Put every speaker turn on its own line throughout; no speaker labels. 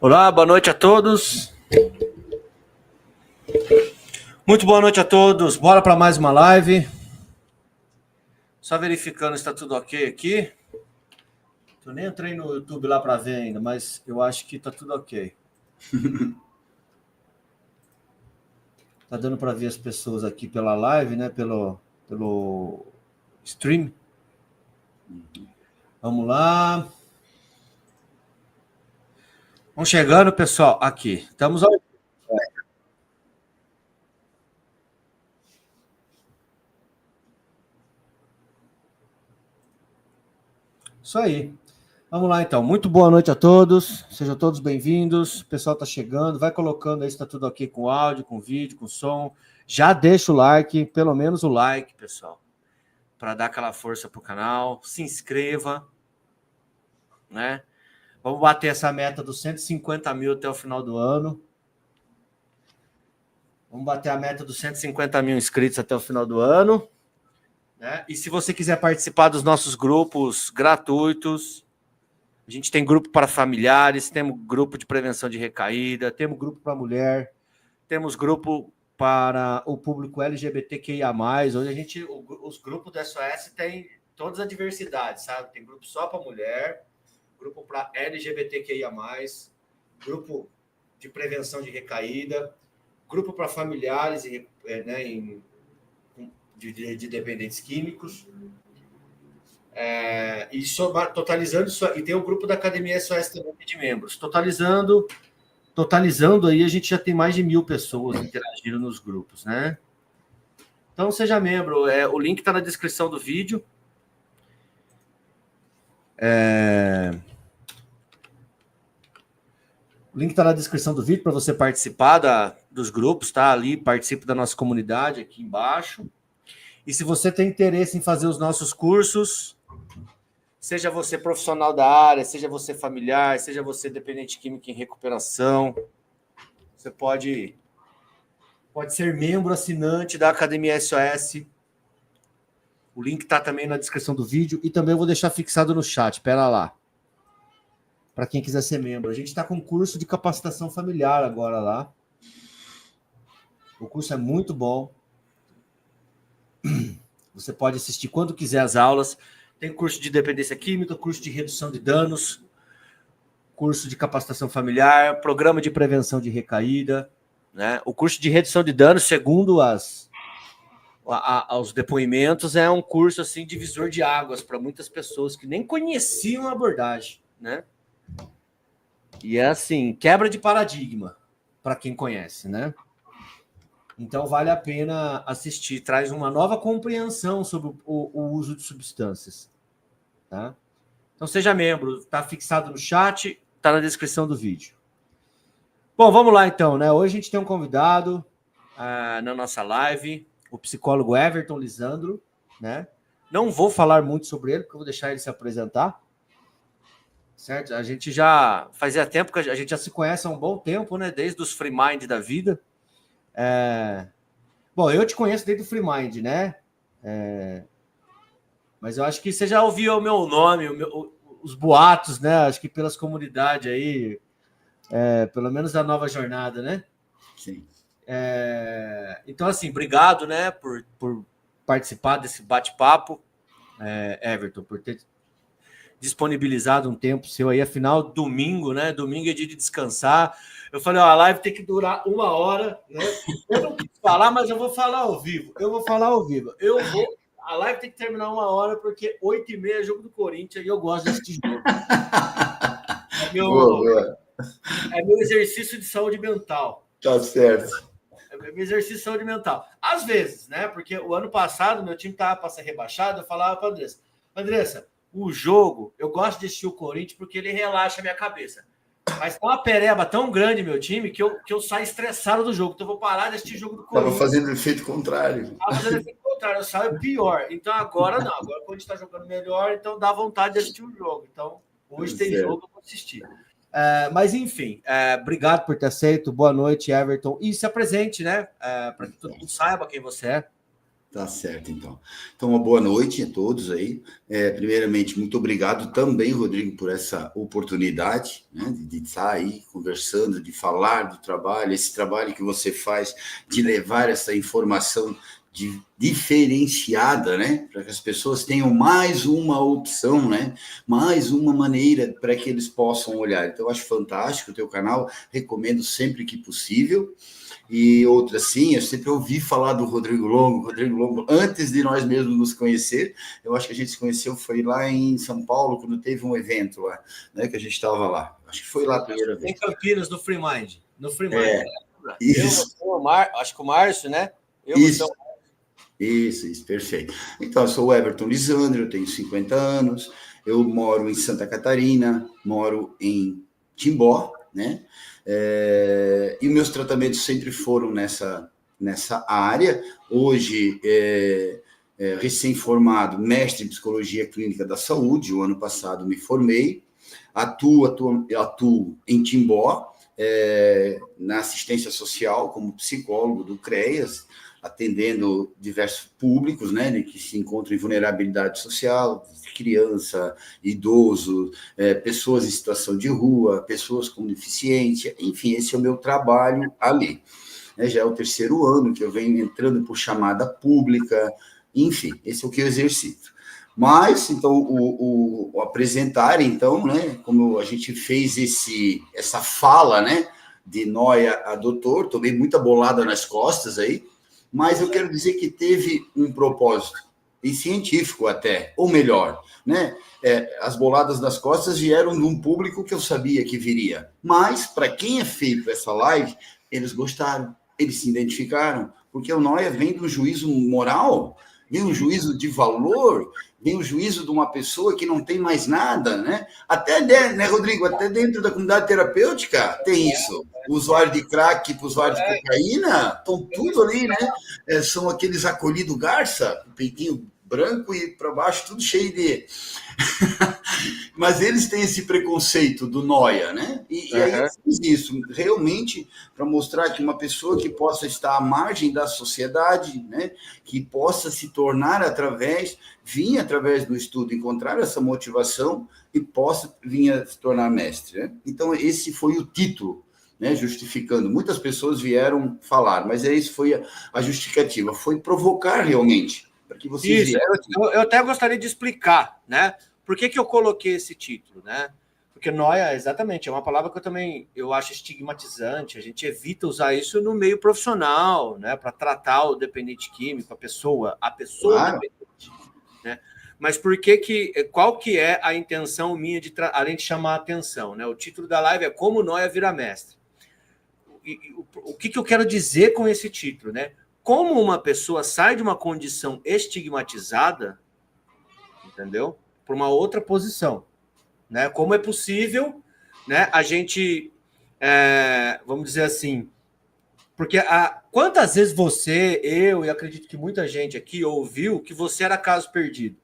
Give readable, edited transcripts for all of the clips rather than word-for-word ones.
Olá, boa noite a todos. Muito boa noite a todos. Bora para mais uma live. Só verificando se está tudo ok aqui. Eu nem entrei no YouTube lá para ver ainda, mas eu acho que está tudo ok. Tá dando para ver as pessoas aqui pela live, né? Pelo stream. Vamos lá. Vamos chegando, pessoal. Aqui. Estamos ao... Isso aí. Vamos lá, então. Muito boa noite a todos. Sejam todos bem-vindos. O pessoal está chegando. Vai colocando aí se está tudo ok com áudio, com vídeo, com som. Já deixa o like, pelo menos o like, pessoal, para dar aquela força para o canal. Se inscreva, né? Vamos bater essa meta dos 150 mil até o final do ano. Vamos bater a meta dos 150 mil inscritos até o final do ano. Né? E se você quiser participar dos nossos grupos gratuitos, a gente tem grupo para familiares, temos grupo de prevenção de recaída, temos grupo para mulher, temos grupo para o público LGBTQIA+, onde os grupos do SOS têm todas as diversidades, sabe? Tem grupo só para mulher, grupo para LGBTQIA+, grupo de prevenção de recaída, grupo para familiares né, de dependentes químicos. Totalizando isso, e tem o grupo da Academia SOS também de membros. Totalizando aí, a gente já tem mais de 1.000 pessoas interagindo nos grupos, né? Então, seja membro. O link está na descrição do vídeo. O link está na descrição do vídeo para você participar dos grupos, tá? Ali, participe da nossa comunidade aqui embaixo. E se você tem interesse em fazer os nossos cursos, seja você profissional da área, seja você familiar, seja você dependente químico em recuperação, você pode ser membro assinante da Academia SOS. O link está também na descrição do vídeo e também eu vou deixar fixado no chat. Espera lá. Para quem quiser ser membro. A gente está com um curso de capacitação familiar agora lá. O curso é muito bom. Você pode assistir quando quiser as aulas. Tem curso de dependência química, curso de redução de danos, curso de capacitação familiar, programa de prevenção de recaída, né? O curso de redução de danos, segundo os depoimentos, é um curso assim divisor de águas para muitas pessoas que nem conheciam a abordagem, né? E é assim, quebra de paradigma para quem conhece, né? Então vale a pena assistir, traz uma nova compreensão sobre o uso de substâncias, tá? Então seja membro, está fixado no chat, está na descrição do vídeo. Bom, vamos lá então, né? Hoje a gente tem um convidado na nossa live, o psicólogo Everton Lisandro, né? Não vou falar muito sobre ele, porque eu vou deixar ele se apresentar, certo? A gente já fazia tempo que a gente já se conhece há um bom tempo, né? Desde os Free Mind da vida. Bom, eu te conheço desde o Free Mind, né? Mas eu acho que você já ouviu o meu nome, os boatos, né? Acho que pelas comunidades aí, pelo menos da Nova Jornada, né?
Sim.
Então, assim, obrigado, né, por participar desse bate-papo, Everton, por ter disponibilizado um tempo seu aí, afinal, domingo, né? Domingo é dia de descansar. Eu falei, a live tem que durar 1 hora, né? Eu não quis falar, mas eu vou falar ao vivo. A live tem que terminar 1 hora, porque 8h30 é jogo do Corinthians e eu gosto de assistir jogo. É meu exercício de saúde mental.
Tá certo.
É meu exercício de saúde mental. Às vezes, né? Porque o ano passado, meu time estava para ser rebaixado, eu falava para a Andressa, o jogo, eu gosto de assistir o Corinthians porque ele relaxa a minha cabeça. Mas tá uma pereba tão grande, meu time, que eu saio estressado do jogo. Então eu vou parar de assistir o jogo do Corinthians.
Tava fazendo efeito contrário.
Eu saio pior. Então agora não. Agora quando a gente tá jogando melhor, então dá vontade de assistir o jogo. Então hoje tem jogo, eu vou assistir. Mas enfim, obrigado por ter aceito. Boa noite, Everton. E se apresente, né? Para que todo mundo saiba quem você é.
Tá certo, então. Então, uma boa noite a todos aí. Primeiramente, muito obrigado também, Rodrigo, por essa oportunidade, né, de estar aí conversando, de falar do trabalho, esse trabalho que você faz, de levar essa informação diferenciada, né, para que as pessoas tenham mais uma opção, né, mais uma maneira para que eles possam olhar. Então, eu acho fantástico o teu canal, recomendo sempre que possível. E outra, sim, eu sempre ouvi falar do Rodrigo Longo, antes de nós mesmos nos conhecer. Eu acho que a gente se conheceu, foi lá em São Paulo, quando teve um evento lá, né, que a gente estava lá. Acho que foi lá a primeira vez.
Em Campinas, no Free Mind. No Free Mind.
Isso.
Acho que o Márcio, né?
Isso, perfeito. Então, eu sou o Everton Lisandro, eu tenho 50 anos, eu moro em Santa Catarina, moro em Timbó, né? E meus tratamentos sempre foram nessa área. Hoje, recém-formado, mestre em Psicologia Clínica da Saúde, o ano passado me formei, atuo em Timbó, na assistência social, como psicólogo do CREAS, atendendo diversos públicos, né, que se encontram em vulnerabilidade social, criança, idoso, pessoas em situação de rua, pessoas com deficiência, enfim, esse é o meu trabalho ali. Já é o 3º ano que eu venho entrando por chamada pública, enfim, esse é o que eu exercito. Mas, então, o apresentar, então, né, como a gente fez essa fala, né, de Noia a doutor, tomei muita bolada nas costas aí, mas eu quero dizer que teve um propósito, e científico até, ou melhor, né? As boladas nas costas vieram de um público que eu sabia que viria, mas para quem é feito essa live, eles gostaram, eles se identificaram, porque o Noia vem do juízo moral, vem um juízo de valor, vem o juízo de uma pessoa que não tem mais nada, né? Até, né, Rodrigo, até dentro da comunidade terapêutica tem isso. O usuário de crack, o usuário de cocaína, estão tudo ali, né? São aqueles acolhido garça, peitinho branco e para baixo tudo cheio de... Mas eles têm esse preconceito do Noia, né? E aí eu fiz isso, realmente, para mostrar que uma pessoa que possa estar à margem da sociedade, né? Que possa se tornar vir através do estudo, encontrar essa motivação e possa vir a se tornar mestre, né? Então, esse foi o título, né? Justificando. Muitas pessoas vieram falar, mas isso foi a justificativa, foi provocar realmente, para que vocês
Isso, eu até gostaria de explicar, né? Por que eu coloquei esse título, né? Porque Noia, exatamente, é uma palavra que eu acho estigmatizante, a gente evita usar isso no meio profissional, né? Para tratar o dependente químico, a pessoa
claro.
dependente, né? Mas qual que é a intenção minha, além de chamar a atenção, né? O título da live é Como Noia Vira Mestre. O que eu quero dizer com esse título, né? Como uma pessoa sai de uma condição estigmatizada, entendeu? Para uma outra posição, né? Como é possível, né? A gente, vamos dizer assim, porque quantas vezes você, eu e acredito que muita gente aqui ouviu que você era caso perdido?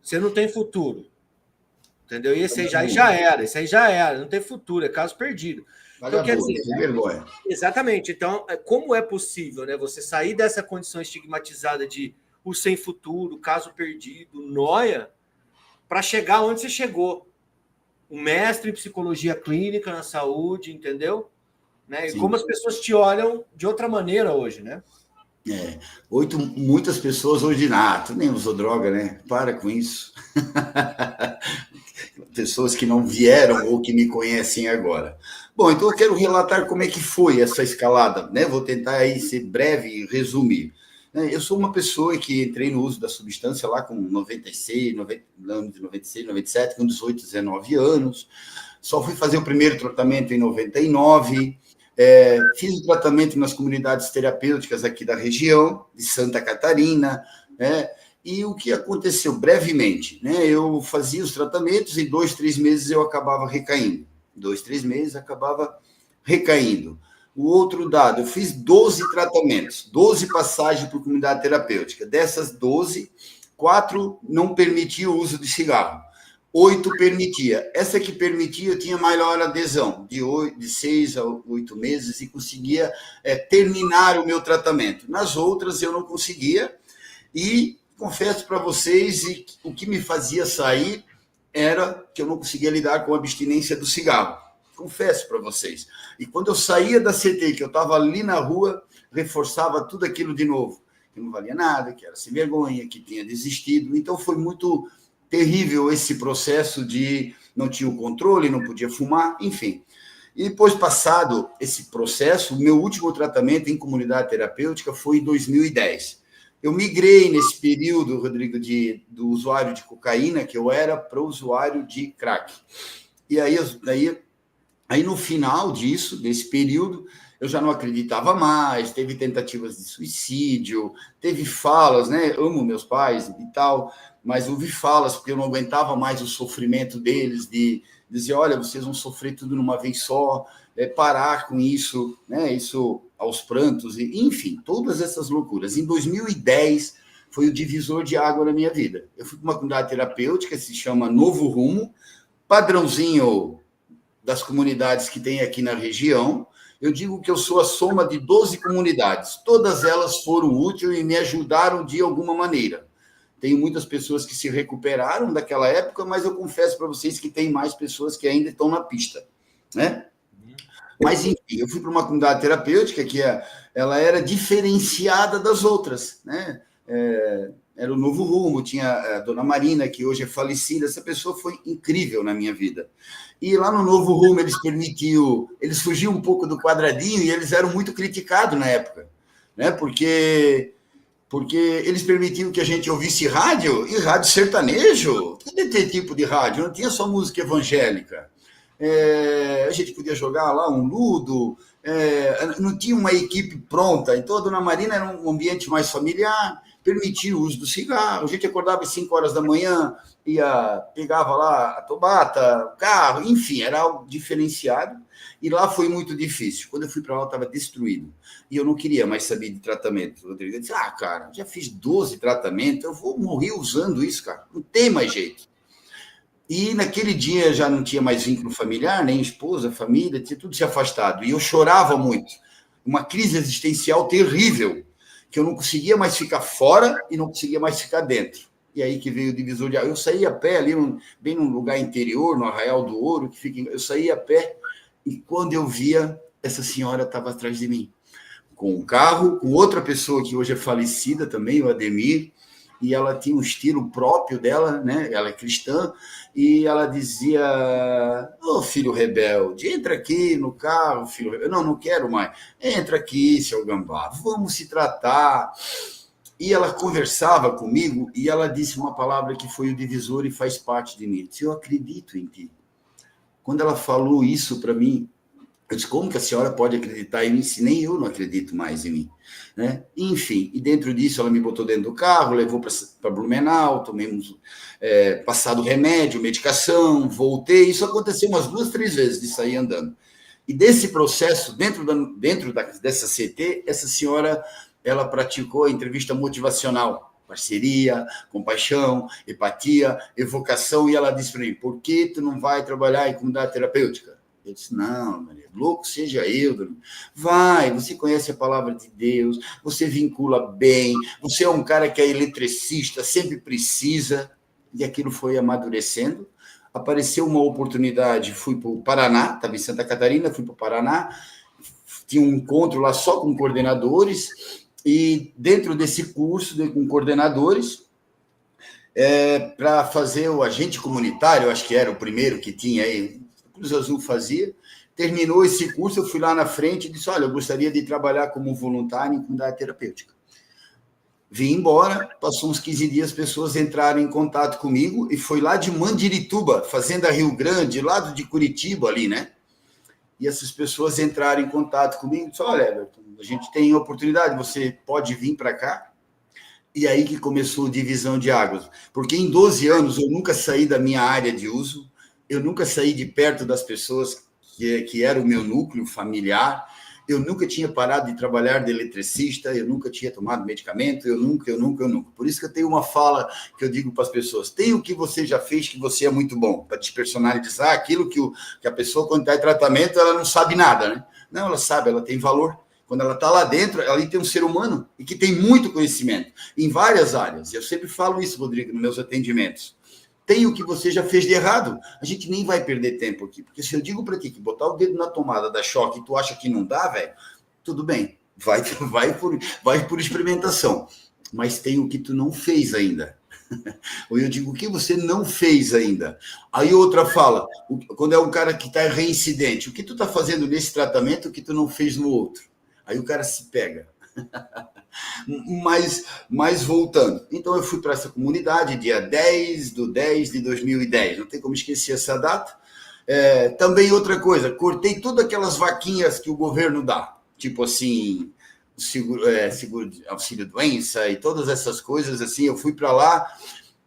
Você não tem futuro, entendeu? E esse aí já era, não tem futuro, é caso perdido. Então, quer dizer,
sem vergonha.
Exatamente. Então, como é possível, né, você sair dessa condição estigmatizada de o sem futuro, caso perdido, Noia, para chegar onde você chegou? Um mestre em psicologia clínica na saúde, entendeu? Né? E como as pessoas te olham de outra maneira hoje, né?
Muitas pessoas hoje, tu nem usou droga, né? Para com isso. Pessoas que não vieram ou que me conhecem agora. Bom, então eu quero relatar como é que foi essa escalada, né? Vou tentar aí ser breve e resumir. Eu sou uma pessoa que entrei no uso da substância lá com 96, 97, com 18, 19 anos. Só fui fazer o primeiro tratamento em 99. Fiz o tratamento nas comunidades terapêuticas aqui da região, de Santa Catarina, né? E o que aconteceu brevemente, né? Eu fazia os tratamentos e 2, 3 meses eu acabava recaindo. 2, 3 meses acabava recaindo. O outro dado, eu fiz 12 tratamentos, 12 passagens por comunidade terapêutica. Dessas 12, 4 não permitiam o uso de cigarro. 8 permitia. Essa que permitia tinha maior adesão, de 6 a 8 meses, e conseguia terminar o meu tratamento. Nas outras eu não conseguia, e confesso para vocês, o que me fazia sair era que eu não conseguia lidar com a abstinência do cigarro. Confesso para vocês. E quando eu saía da CT, que eu estava ali na rua, reforçava tudo aquilo de novo. Que não valia nada, que era sem vergonha, que tinha desistido. Então foi muito terrível esse processo de não tinha o controle, não podia fumar, enfim. E depois, passado esse processo, o meu último tratamento em comunidade terapêutica foi em 2010. Eu migrei nesse período, Rodrigo, do usuário de cocaína, que eu era, para o usuário de crack. E aí no final desse período, eu já não acreditava mais, teve tentativas de suicídio, teve falas, né? Amo meus pais e tal, mas houve falas, porque eu não aguentava mais o sofrimento deles, de dizer, olha, vocês vão sofrer tudo numa vez só, parar com isso, né? Isso aos prantos, enfim, todas essas loucuras. Em 2010, foi o divisor de água na minha vida. Eu fui para uma comunidade terapêutica, que se chama Novo Rumo, padrãozinho das comunidades que tem aqui na região. Eu digo que eu sou a soma de 12 comunidades. Todas elas foram úteis e me ajudaram de alguma maneira. Tenho muitas pessoas que se recuperaram daquela época, mas eu confesso para vocês que tem mais pessoas que ainda estão na pista, né? Mas, enfim, eu fui para uma comunidade terapêutica que ela era diferenciada das outras, né? Era o Novo Rumo, tinha a Dona Marina, que hoje é falecida. Essa pessoa foi incrível na minha vida. E lá no Novo Rumo eles fugiam um pouco do quadradinho e eles eram muito criticados na época, né? Porque eles permitiam que a gente ouvisse rádio, e rádio sertanejo. Tudo tipo de rádio, não tinha só música evangélica. A gente podia jogar lá um ludo, não tinha uma equipe pronta. Então, a Dona Marina era um ambiente mais familiar, permitia o uso do cigarro. A gente acordava às 5 horas da manhã, pegava lá a tobata, o carro, enfim, era algo diferenciado. E lá foi muito difícil. Quando eu fui para lá, eu estava destruído. E eu não queria mais saber de tratamento. Eu disse, cara, já fiz 12 tratamentos, eu vou morrer usando isso, cara. Não tem mais jeito. E naquele dia já não tinha mais vínculo familiar, nem esposa, família, tinha tudo se afastado. E eu chorava muito. Uma crise existencial terrível, que eu não conseguia mais ficar fora e não conseguia mais ficar dentro. E aí que veio o divisor de água. Eu saía a pé ali, bem num lugar interior, no Arraial do Ouro, eu saía a pé, e quando eu via, essa senhora estava atrás de mim, com um carro, com outra pessoa que hoje é falecida também, o Ademir, e ela tinha um estilo próprio dela, né? Ela é cristã, e ela dizia, filho rebelde, entra aqui no carro, filho rebelde. Não quero mais. Entra aqui, seu gambá, vamos se tratar. E ela conversava comigo, e ela disse uma palavra que foi o divisor e faz parte de mim. Eu acredito em ti. Quando ela falou isso para mim, eu disse, como que a senhora pode acreditar em mim se nem eu não acredito mais em mim? Né? Enfim, e dentro disso ela me botou dentro do carro, levou para Blumenau, tomemos passado remédio, medicação, voltei. Isso aconteceu umas 2, 3 vezes de sair andando. E desse processo, dentro dessa CT, essa senhora, ela praticou a entrevista motivacional, parceria, compaixão, empatia, evocação, e ela disse para mim, por que tu não vai trabalhar em comunidade terapêutica? Eu disse, não, Maria, louco seja eu. Vai, você conhece a palavra de Deus, você vincula bem, você é um cara que é eletricista, sempre precisa. E aquilo foi amadurecendo. Apareceu uma oportunidade, fui para o Paraná, estava em Santa Catarina, fui para o Paraná, tinha um encontro lá só com coordenadores, e dentro desse curso, com coordenadores, para fazer o agente comunitário, acho que era o primeiro que tinha aí, Cruz Azul fazia. Terminou esse curso, eu fui lá na frente e disse, olha, eu gostaria de trabalhar como voluntário em comunidade terapêutica. Vim embora, passou uns 15 dias, as pessoas entraram em contato comigo, e foi lá de Mandirituba, Fazenda Rio Grande, lado de Curitiba ali, né? E essas pessoas entraram em contato comigo e disseram, olha, Everton, a gente tem oportunidade, você pode vir para cá? E aí que começou a divisão de águas. Porque em 12 anos eu nunca saí da minha área de uso, eu nunca saí de perto das pessoas que era o meu núcleo familiar, Eu nunca tinha parado de trabalhar de eletricista, eu nunca tinha tomado medicamento, eu nunca. Por isso que eu tenho uma fala que eu digo para as pessoas: tem o que você já fez que você é muito bom, para despersonalizar aquilo que a pessoa, quando está em tratamento, ela não sabe nada, né? Não, ela sabe, ela tem valor. Quando ela está lá dentro, ali tem um ser humano e que tem muito conhecimento em várias áreas. Eu sempre falo isso, Rodrigo, nos meus atendimentos. Tem o que você já fez de errado. A gente nem vai perder tempo aqui. Porque se eu digo para ti que botar o dedo na tomada dá choque e tu acha que não dá, velho, tudo bem. Vai por experimentação. Mas tem o que tu não fez ainda. Ou eu digo, o que você não fez ainda? Aí outra fala, quando é um cara que está reincidente, o que tu está fazendo nesse tratamento que tu não fez no outro? Aí o cara se pega. Mas voltando, então eu fui para essa comunidade dia 10/10/2010, não tem como esquecer essa data. Também outra coisa, cortei todas aquelas vaquinhas que o governo dá, tipo assim, seguro de auxílio-doença e todas essas coisas assim. Eu fui para lá,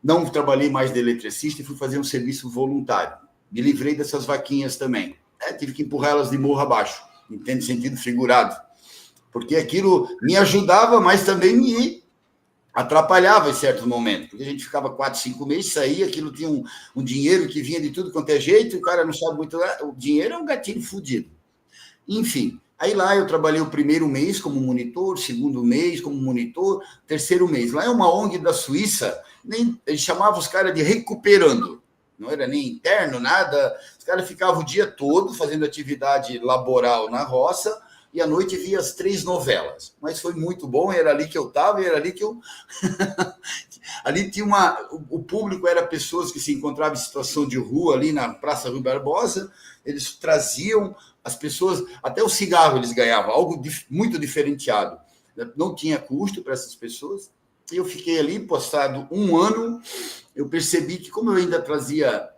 não trabalhei mais de eletricista e fui fazer um serviço voluntário. Me livrei dessas vaquinhas também. Tive que empurrar elas de morro abaixo, entende? Sentido figurado. Porque aquilo me ajudava, mas também me atrapalhava em certos momentos. Porque a gente ficava 4, 5 meses, saía, aquilo tinha um dinheiro que vinha de tudo quanto é jeito, e o cara não sabe muito. O dinheiro é um gatilho fodido. Enfim, aí lá eu trabalhei o primeiro mês como monitor, segundo mês como monitor, terceiro mês. Lá é uma ONG da Suíça, eles chamavam os caras de recuperando. Não era nem interno, nada. Os caras ficavam o dia todo fazendo atividade laboral na roça, e à noite via as 3 novelas. Mas foi muito bom, era ali que eu estava, era ali que eu... ali tinha o público era pessoas que se encontravam em situação de rua, ali na Praça Rui Barbosa, eles traziam as pessoas, até o cigarro eles ganhavam, algo muito diferenciado. Não tinha custo para essas pessoas, e eu fiquei ali, postado 1 ano, eu percebi que como eu ainda trazia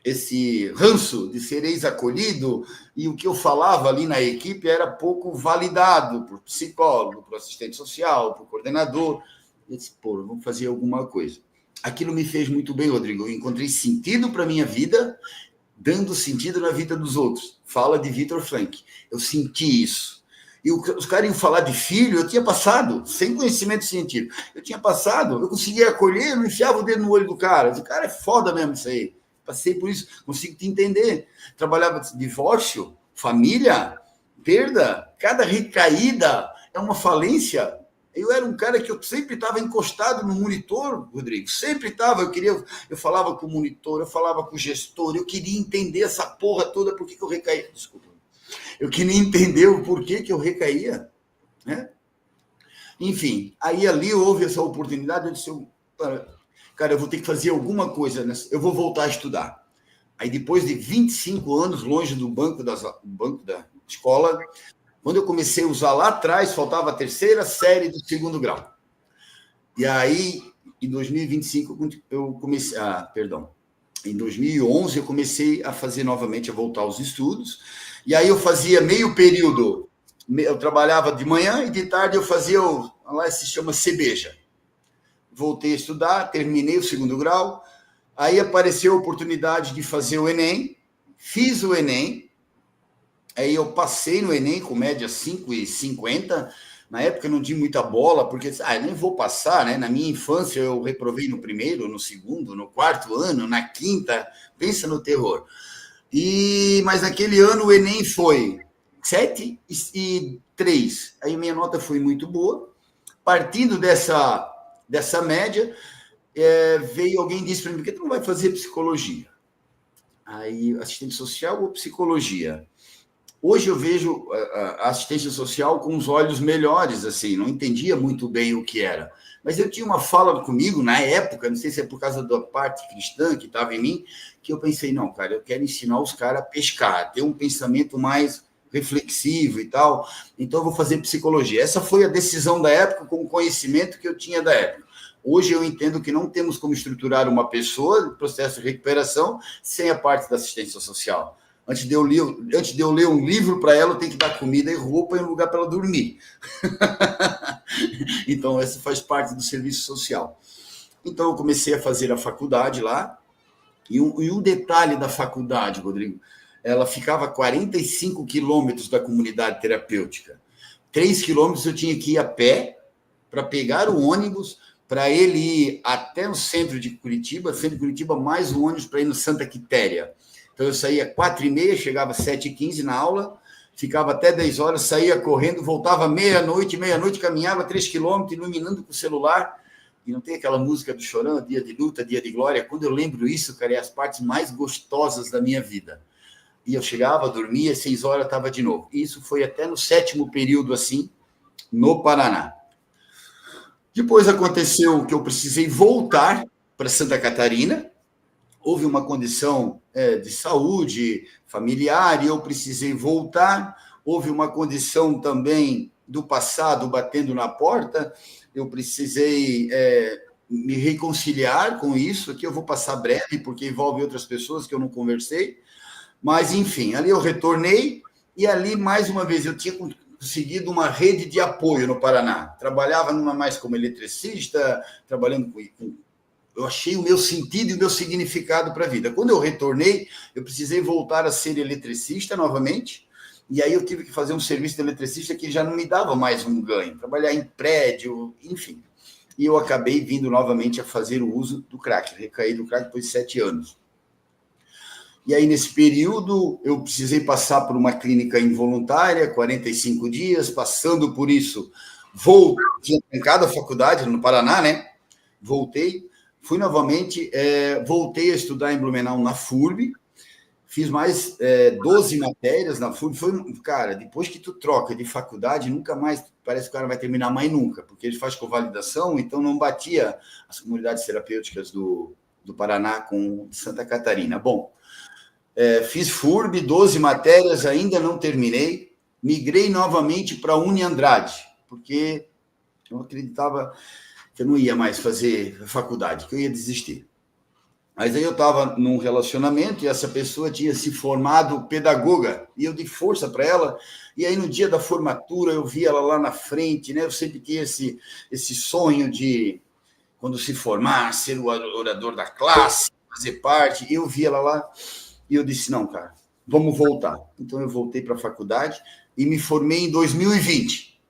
esse ranço de ser ex-acolhido, e o que eu falava ali na equipe era pouco validado por psicólogo, por assistente social, por coordenador. Eu disse, vamos fazer alguma coisa. Aquilo me fez muito bem, Rodrigo. Eu encontrei sentido para a minha vida, dando sentido na vida dos outros. Fala de Viktor Frankl. Eu senti isso. E os caras iam falar de filho, eu tinha passado, sem conhecimento científico. Eu tinha passado, eu conseguia acolher, eu enfiava o dedo no olho do cara. O cara é foda mesmo isso aí. Passei por isso, consigo te entender. Trabalhava divórcio, família, perda, cada recaída é uma falência. Eu era um cara que eu sempre estava encostado no monitor, Rodrigo, sempre estava. Eu falava com o monitor, eu falava com o gestor, eu queria entender essa porra toda, por que eu recaía. Desculpa. Eu queria entender o porquê que eu recaía, né? Enfim, aí ali houve essa oportunidade, eu disse, cara, eu vou ter que fazer alguma coisa, eu vou voltar a estudar. Aí, depois de 25 anos longe do banco da escola, quando eu comecei a usar lá atrás, faltava a 3ª série do 2º grau. E aí, em 2025, eu comecei... Em 2011, eu comecei a fazer novamente, a voltar aos estudos. E aí eu fazia meio período. Eu trabalhava de manhã e de tarde eu fazia, lá se chama CBEJA. Voltei a estudar, terminei o 2º grau, aí apareceu a oportunidade de fazer o Enem, fiz o Enem, aí eu passei no Enem com média 5,50, na época eu não tinha muita bola, porque eu nem vou passar, né? Na minha infância eu reprovei no 1º, no 2º, no 4º ano, na 5ª, pensa no terror. Mas naquele ano o Enem foi 7,3, aí minha nota foi muito boa, partindo dessa média, veio alguém e disse para mim, por que tu não vai fazer psicologia? Aí, assistente social ou psicologia? Hoje eu vejo a assistência social com os olhos melhores, assim, não entendia muito bem o que era. Mas eu tinha uma fala comigo, na época, não sei se é por causa da parte cristã que estava em mim, que eu pensei, não, cara, eu quero ensinar os caras a pescar, ter um pensamento mais reflexivo e tal, então eu vou fazer psicologia. Essa foi a decisão da época, com o conhecimento que eu tinha da época. Hoje eu entendo que não temos como estruturar uma pessoa no processo de recuperação sem a parte da assistência social. Antes de eu ler um livro para ela, eu tenho que dar comida e roupa em um lugar para ela dormir. Então, essa faz parte do serviço social. Então, eu comecei a fazer a faculdade lá. E um detalhe da faculdade, Rodrigo, ela ficava a 45 quilômetros da comunidade terapêutica. 3 quilômetros eu tinha que ir a pé para pegar o ônibus, para ele ir até o centro de Curitiba, mais o ônibus para ir no Santa Quitéria. Então, eu saía 4h30, chegava às 7h15 na aula, ficava até 10 horas, saía correndo, voltava meia-noite, caminhava 3 quilômetros, iluminando com o celular. E não tem aquela música do Chorão, dia de luta, dia de glória? Quando eu lembro isso, cara, é as partes mais gostosas da minha vida. E eu chegava, dormia, 6 horas estava de novo. E isso foi até no 7º período, assim, no Paraná. Depois aconteceu que eu precisei voltar para Santa Catarina. Houve uma condição de saúde familiar e eu precisei voltar. Houve uma condição também do passado batendo na porta. Eu precisei me reconciliar com isso. Aqui eu vou passar breve, porque envolve outras pessoas que eu não conversei. Mas, enfim, ali eu retornei e ali, mais uma vez, eu tinha conseguido uma rede de apoio no Paraná. Trabalhava numa mais como eletricista, trabalhando com... Eu achei o meu sentido e o meu significado para a vida. Quando eu retornei, eu precisei voltar a ser eletricista novamente, e aí eu tive que fazer um serviço de eletricista que já não me dava mais um ganho, trabalhar em prédio, enfim. E eu acabei vindo novamente a fazer o uso do crack. Recaí do crack depois de 7 anos. E aí, nesse período, eu precisei passar por uma clínica involuntária, 45 dias, passando por isso, tinha trancado a faculdade no Paraná, né? Voltei, fui novamente, voltei a estudar em Blumenau na FURB, fiz mais 12 matérias na FURB. Cara, depois que tu troca de faculdade, nunca mais, parece que o cara vai terminar mais nunca, porque ele faz convalidação, então não batia as comunidades terapêuticas do Paraná com Santa Catarina. Bom, fiz FURB, 12 matérias, ainda não terminei, migrei novamente para a Uniandrade, porque eu acreditava que eu não ia mais fazer faculdade, que eu ia desistir. Mas aí eu estava num relacionamento e essa pessoa tinha se formado pedagoga, e eu dei força para ela, e aí no dia da formatura eu vi ela lá na frente, né? Eu sempre tinha esse sonho de, quando se formar, ser o orador da classe, fazer parte, e eu vi ela lá, e eu disse, não, cara, vamos voltar. Então eu voltei para a faculdade e me formei em 2020.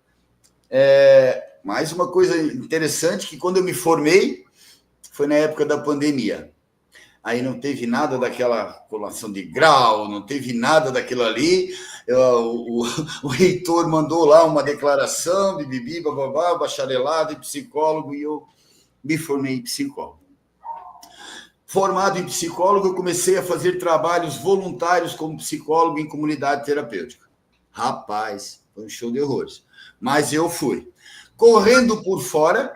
Mais uma coisa interessante, que quando eu me formei, foi na época da pandemia. Aí não teve nada daquela colação de grau, não teve nada daquilo ali. O reitor mandou lá uma declaração, bibibi, bababá, bacharelado em psicólogo, e eu me formei em psicólogo. Formado em psicólogo, eu comecei a fazer trabalhos voluntários como psicólogo em comunidade terapêutica. Rapaz, foi um show de horrores. Mas eu fui. Correndo por fora,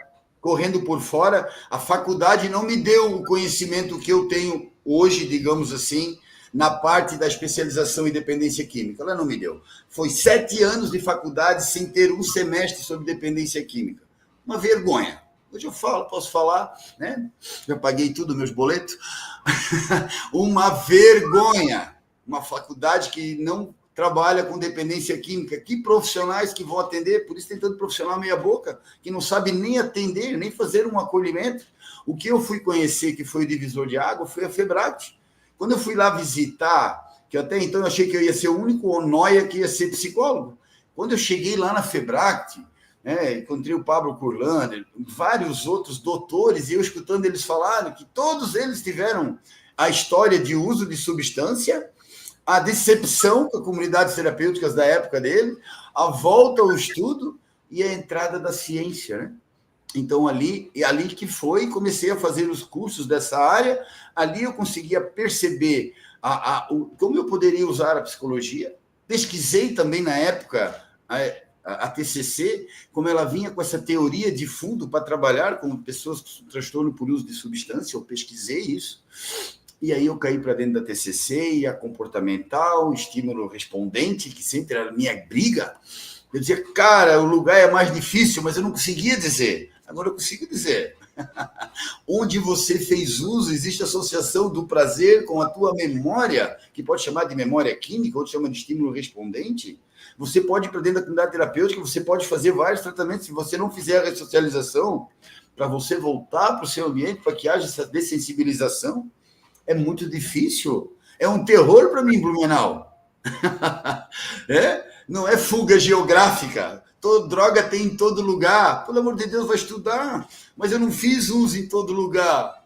a faculdade não me deu o conhecimento que eu tenho hoje, digamos assim, na parte da especialização em dependência química. Ela não me deu. Foi 7 anos de faculdade sem ter um semestre sobre dependência química. Uma vergonha. Hoje eu posso falar, né? Já paguei tudo, meus boletos. Uma vergonha. Uma faculdade que não trabalha com dependência química. Que profissionais que vão atender? Por isso tem tanto profissional meia boca, que não sabe nem atender, nem fazer um acolhimento. O que eu fui conhecer, que foi o divisor de água, foi a Febract. Quando eu fui lá visitar, que até então eu achei que eu ia ser o único noia que ia ser psicólogo. Quando eu cheguei lá na Febract, encontrei o Pablo Kurlander, vários outros doutores, e eu escutando eles falarem que todos eles tiveram a história de uso de substância, a decepção com as comunidades terapêuticas da época dele, a volta ao estudo e a entrada da ciência, né? Então, ali que foi, comecei a fazer os cursos dessa área, ali eu conseguia perceber como eu poderia usar a psicologia. Pesquisei também na época a TCC, como ela vinha com essa teoria de fundo para trabalhar com pessoas com transtorno por uso de substância, eu pesquisei isso, e aí eu caí para dentro da TCC, e a comportamental, estímulo respondente, que sempre era a minha briga. Eu dizia, cara, o lugar é mais difícil, mas eu não conseguia dizer. Agora eu consigo dizer. Onde você fez uso, existe associação do prazer com a tua memória, que pode chamar de memória química, outros chamam de estímulo respondente. Você pode ir para dentro da comunidade terapêutica, você pode fazer vários tratamentos. Se você não fizer a ressocialização, para você voltar para o seu ambiente, para que haja essa dessensibilização, é muito difícil. É um terror para mim, Blumenau. Não é fuga geográfica. Droga tem em todo lugar. Pelo amor de Deus, vai estudar. Mas eu não fiz uso em todo lugar,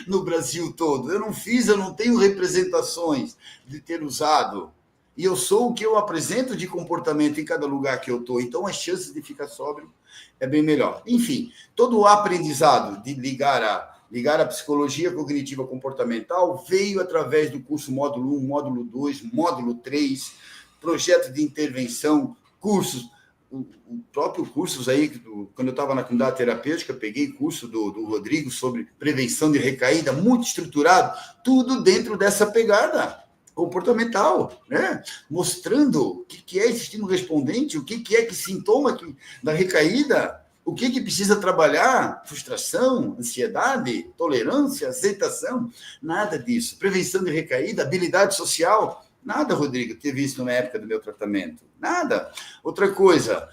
no Brasil todo. Eu não tenho representações de ter usado. E eu sou o que eu apresento de comportamento em cada lugar que eu estou. Então, as chances de ficar sóbrio é bem melhor. Enfim, todo o aprendizado de ligar a psicologia cognitiva comportamental veio através do curso módulo 1, módulo 2, módulo 3, projeto de intervenção, cursos, o próprio cursos aí, quando eu estava na comunidade terapêutica, peguei curso do Rodrigo sobre prevenção de recaída, muito estruturado, tudo dentro dessa pegada comportamental, né? Mostrando o que é esse estímulo respondente, o que é que sintoma da recaída, o que precisa trabalhar, frustração, ansiedade, tolerância, aceitação, nada disso. Prevenção de recaída, habilidade social, nada, Rodrigo, teve isso na época do meu tratamento, nada. Outra coisa,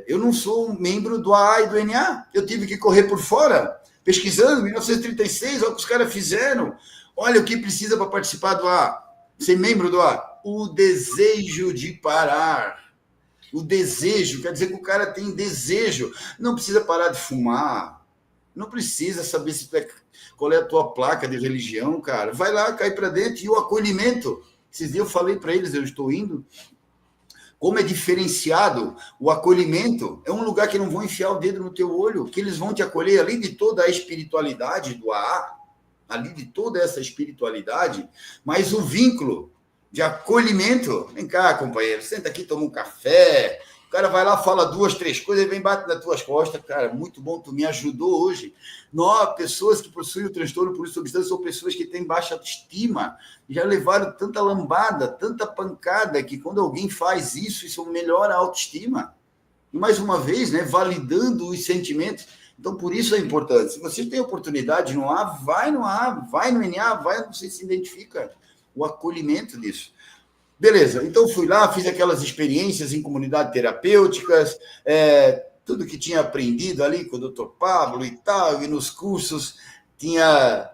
eu não sou um membro do AA e do NA, eu tive que correr por fora, pesquisando, em 1936, olha o que os caras fizeram. Olha o que precisa para participar do AA, ser membro do AA. O desejo de parar. O desejo, quer dizer que o cara tem desejo. Não precisa parar de fumar. Não precisa saber qual é a tua placa de religião, cara. Vai lá, cai para dentro. E o acolhimento. Esses dias eu falei para eles, eu estou indo. Como é diferenciado o acolhimento. É um lugar que não vão enfiar o dedo no teu olho, que eles vão te acolher, além de toda a espiritualidade do AA, ali de toda essa espiritualidade, mas o vínculo de acolhimento. Vem cá, companheiro, senta aqui, toma um café. O cara vai lá, fala 2, 3 coisas, ele vem bate nas tuas costas. Cara, muito bom, tu me ajudou hoje. Nós, pessoas que possuem o transtorno por substância, são pessoas que têm baixa autoestima, já levaram tanta lambada, tanta pancada, que quando alguém faz isso melhora a autoestima. E mais uma vez, né, validando os sentimentos. Então, por isso é importante. Se você tem oportunidade no A, vai no NA, vai onde você se identifica. O acolhimento disso. Beleza, então fui lá, fiz aquelas experiências em comunidades terapêuticas, tudo que tinha aprendido ali com o Dr. Pablo e tal, e nos cursos,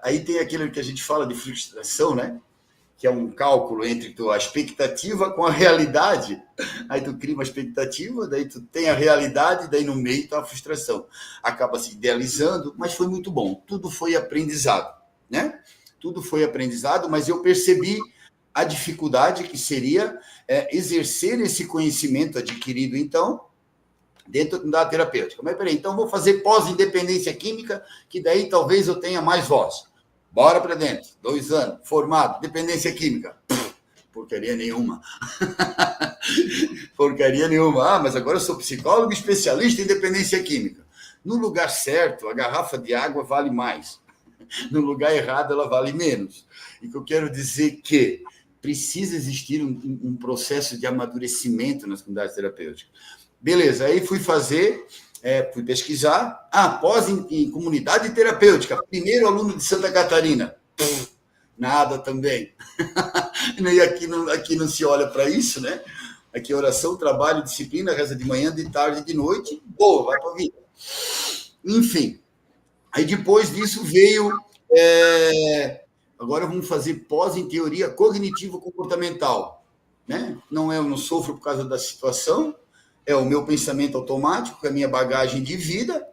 aí tem aquilo que a gente fala de frustração, né? Que é um cálculo entre tua expectativa com a realidade. Aí tu cria uma expectativa, daí tu tem a realidade, daí no meio tá a frustração. Acaba se idealizando, mas foi muito bom. Tudo foi aprendizado, né? Tudo foi aprendizado, mas eu percebi a dificuldade que seria exercer esse conhecimento adquirido, então, dentro da terapêutica. Mas peraí, então vou fazer pós-independência química, que daí talvez eu tenha mais voz. Bora para dentro, 2 anos, formado, dependência química. Porcaria nenhuma. Porcaria nenhuma. Mas agora eu sou psicólogo especialista em dependência química. No lugar certo, a garrafa de água vale mais. No lugar errado, ela vale menos. E que eu quero dizer que precisa existir um processo de amadurecimento nas comunidades terapêuticas. Beleza, aí fui pesquisar. Pós em comunidade terapêutica. Primeiro aluno de Santa Catarina. Nada também. E aqui não se olha para isso, né? Aqui oração, trabalho, disciplina, reza de manhã, de tarde, de noite. Boa, vai para a vida. Enfim. Aí depois disso veio... Agora vamos fazer pós em teoria cognitivo-comportamental. Né? Eu não sofro por causa da situação, é o meu pensamento automático, a minha bagagem de vida,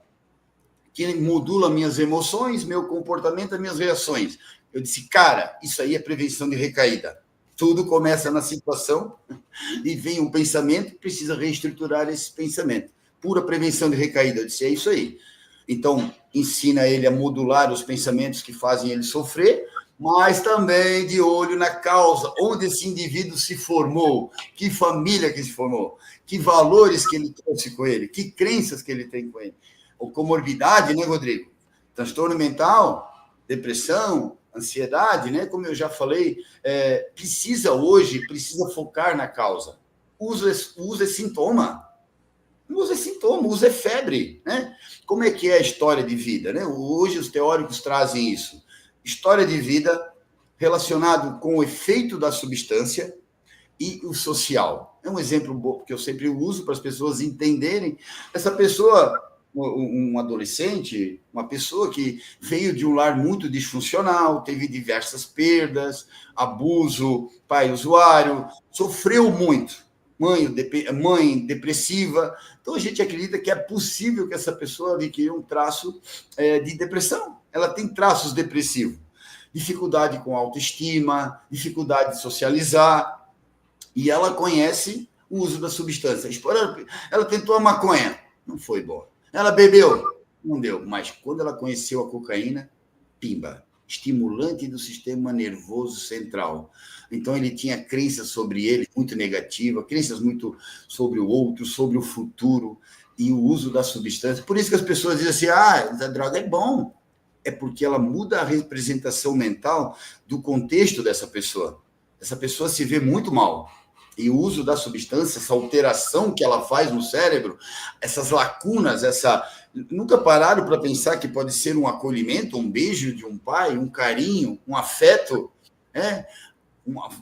que modula minhas emoções, meu comportamento, as minhas reações. Eu disse, cara, isso aí é prevenção de recaída. Tudo começa na situação e vem um pensamento, precisa reestruturar esse pensamento. Pura prevenção de recaída. Eu disse, é isso aí. Então, ensina ele a modular os pensamentos que fazem ele sofrer, mas também de olho na causa, onde esse indivíduo se formou, que família que se formou, que valores que ele trouxe com ele, que crenças que ele tem com ele. Ou comorbidade, né, Rodrigo? Transtorno mental, depressão, ansiedade, né? Como eu já falei, precisa focar na causa. Uso é sintoma. Uso é sintoma, uso é febre, né? Como é que é a história de vida, né? Hoje os teóricos trazem isso. História de vida relacionado com o efeito da substância e o social. É um exemplo bom que eu sempre uso para as pessoas entenderem. Essa pessoa um adolescente, uma pessoa que veio de um lar muito disfuncional, teve diversas perdas, abuso, pai usuário, sofreu muito, mãe depressiva. Então, a gente acredita que é possível que essa pessoa adquira um traço de depressão. Ela tem traços depressivos. Dificuldade com autoestima, dificuldade de socializar, e ela conhece o uso da substância. Ela tentou a maconha, não foi boa. Ela bebeu, não deu. Mas quando ela conheceu a cocaína, pimba, estimulante do sistema nervoso central. Então, ele tinha crenças sobre ele muito negativas, crenças muito sobre o outro, sobre o futuro, e o uso da substância. Por isso que as pessoas dizem assim, a droga é bom. É porque ela muda a representação mental do contexto dessa pessoa. Essa pessoa se vê muito mal. E o uso da substância, essa alteração que ela faz no cérebro, essas lacunas, nunca pararam para pensar que pode ser um acolhimento, um beijo de um pai, um carinho, um afeto,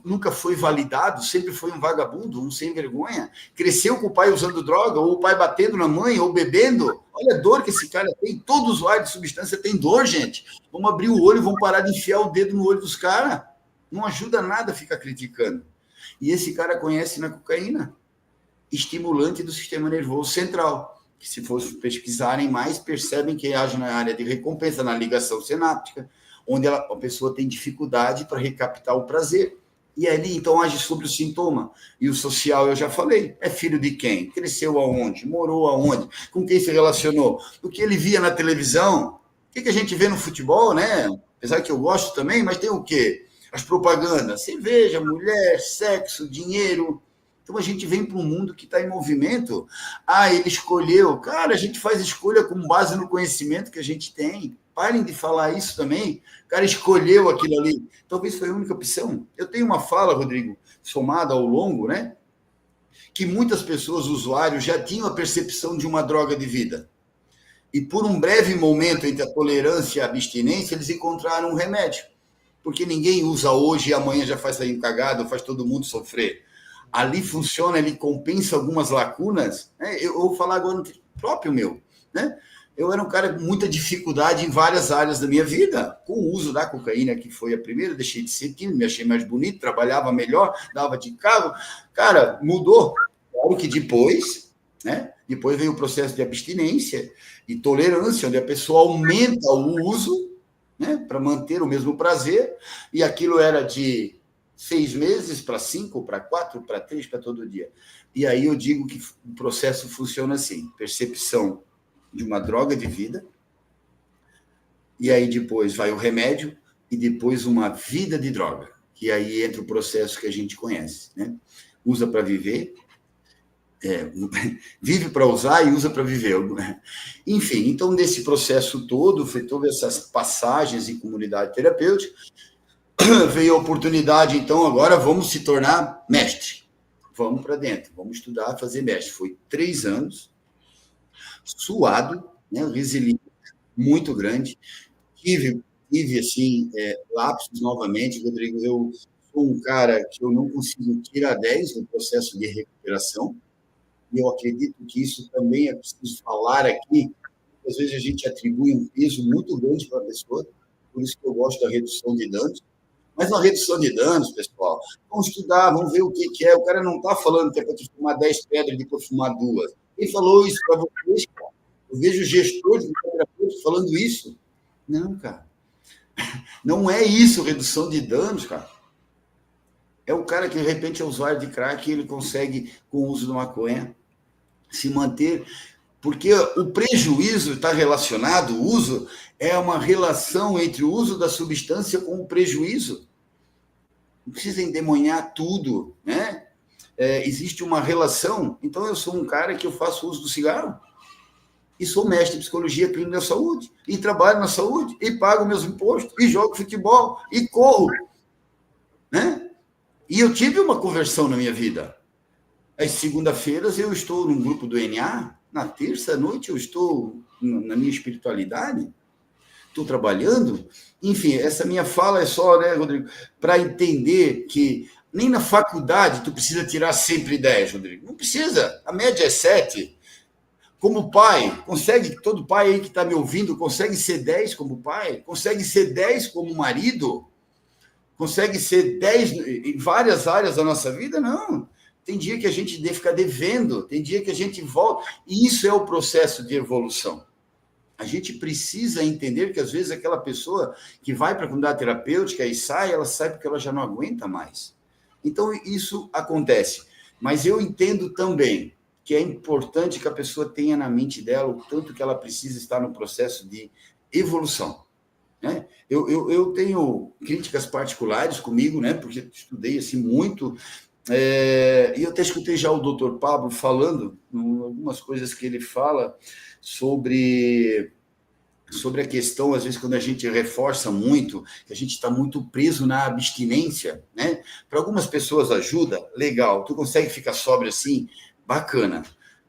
nunca foi validado, sempre foi um vagabundo, um sem vergonha. Cresceu com o pai usando droga, ou o pai batendo na mãe, ou bebendo. Olha a dor que esse cara tem. Todo usuário de substância tem dor, gente. Vamos abrir o olho e vamos parar de enfiar o dedo no olho dos caras. Não ajuda nada ficar criticando. E esse cara conhece na cocaína, estimulante do sistema nervoso central, que se for pesquisarem mais, percebem que age na área de recompensa, na ligação sináptica, onde a pessoa tem dificuldade para recaptar o prazer. E ali, então, age sobre o sintoma. E o social, eu já falei, é filho de quem? Cresceu aonde? Morou aonde? Com quem se relacionou? O que ele via na televisão? O que a gente vê no futebol, né? Apesar que eu gosto também, mas tem o quê? As propagandas, cerveja, mulher, sexo, dinheiro. Então, a gente vem para um mundo que está em movimento. Ele escolheu. Cara, a gente faz escolha com base no conhecimento que a gente tem. Parem de falar isso também. O cara escolheu aquilo ali. Talvez foi a única opção. Eu tenho uma fala, Rodrigo, somada ao longo, né? Que muitas pessoas, usuários, já tinham a percepção de uma droga de vida. E por um breve momento entre a tolerância e a abstinência, eles encontraram um remédio. Porque ninguém usa hoje e amanhã já faz sair cagado, faz todo mundo sofrer. Ali funciona, ele compensa algumas lacunas. Né? Eu vou falar agora no próprio meu. Né? Eu era um cara com muita dificuldade em várias áreas da minha vida. Com o uso da cocaína, que foi a primeira, deixei de ser tímido, me achei mais bonito, trabalhava melhor, dava de carro. Cara, mudou. Claro que depois, né? Depois veio o processo de abstinência e tolerância, onde a pessoa aumenta o uso, né, para manter o mesmo prazer, e aquilo era de 6 meses para 5, para 4, para 3, para todo dia. E aí eu digo que o processo funciona assim, percepção de uma droga de vida, e aí depois vai o remédio, e depois uma vida de droga, que aí entra o processo que a gente conhece, né? Usa para viver, vive para usar e usa para viver. Enfim, então, nesse processo todo, foi todas essas passagens em comunidade terapêutica, veio a oportunidade, então, agora vamos se tornar mestre. Vamos para dentro, vamos estudar, fazer mestre. Foi 3 anos, suado, né, resiliência muito grande. Tive assim, lapsos novamente, Rodrigo. Eu sou um cara que eu não consigo tirar 10 no processo de recuperação, e eu acredito que isso também é preciso falar aqui. Às vezes a gente atribui um peso muito grande para a pessoa, por isso que eu gosto da redução de danos. Mas na redução de danos, pessoal, vamos estudar, vamos ver o que é. O cara não está falando que é para te fumar 10 pedras e depois fumar 2. Quem falou isso para vocês, cara? Eu vejo gestores de terapeuta falando isso. Não, cara. Não é isso, redução de danos, cara. É o cara que, de repente, é usuário de crack e ele consegue, com o uso da maconha, se manter, porque o prejuízo está relacionado, o uso é uma relação entre o uso da substância com o prejuízo. Não precisa endemoniar tudo, né? Existe uma relação. Então, eu sou um cara que eu faço uso do cigarro e sou mestre em psicologia clínica da saúde, e trabalho na saúde, e pago meus impostos, e jogo futebol, e corro, né? E eu tive uma conversão na minha vida. Às segunda-feiras eu estou num grupo do NA, na terça-noite eu estou na minha espiritualidade, estou trabalhando. Enfim, essa minha fala é só, né, Rodrigo, para entender que nem na faculdade tu precisa tirar sempre 10, Rodrigo. Não precisa, a média é 7. Como pai, todo pai aí que está me ouvindo, consegue ser 10 como pai? Consegue ser 10 como marido? Consegue ser 10 em várias áreas da nossa vida? Não. Tem dia que a gente fica devendo, tem dia que a gente volta. E isso é o processo de evolução. A gente precisa entender que, às vezes, aquela pessoa que vai para a comunidade terapêutica e sai, ela sai porque ela já não aguenta mais. Então, isso acontece. Mas eu entendo também que é importante que a pessoa tenha na mente dela o tanto que ela precisa estar no processo de evolução. Né? Eu tenho críticas particulares comigo, né? Porque estudei assim, muito, e eu até escutei já o Dr. Pablo falando, algumas coisas que ele fala sobre a questão, às vezes, quando a gente reforça muito, que a gente está muito preso na abstinência, né? Para algumas pessoas ajuda, legal, tu consegue ficar sóbrio assim, bacana.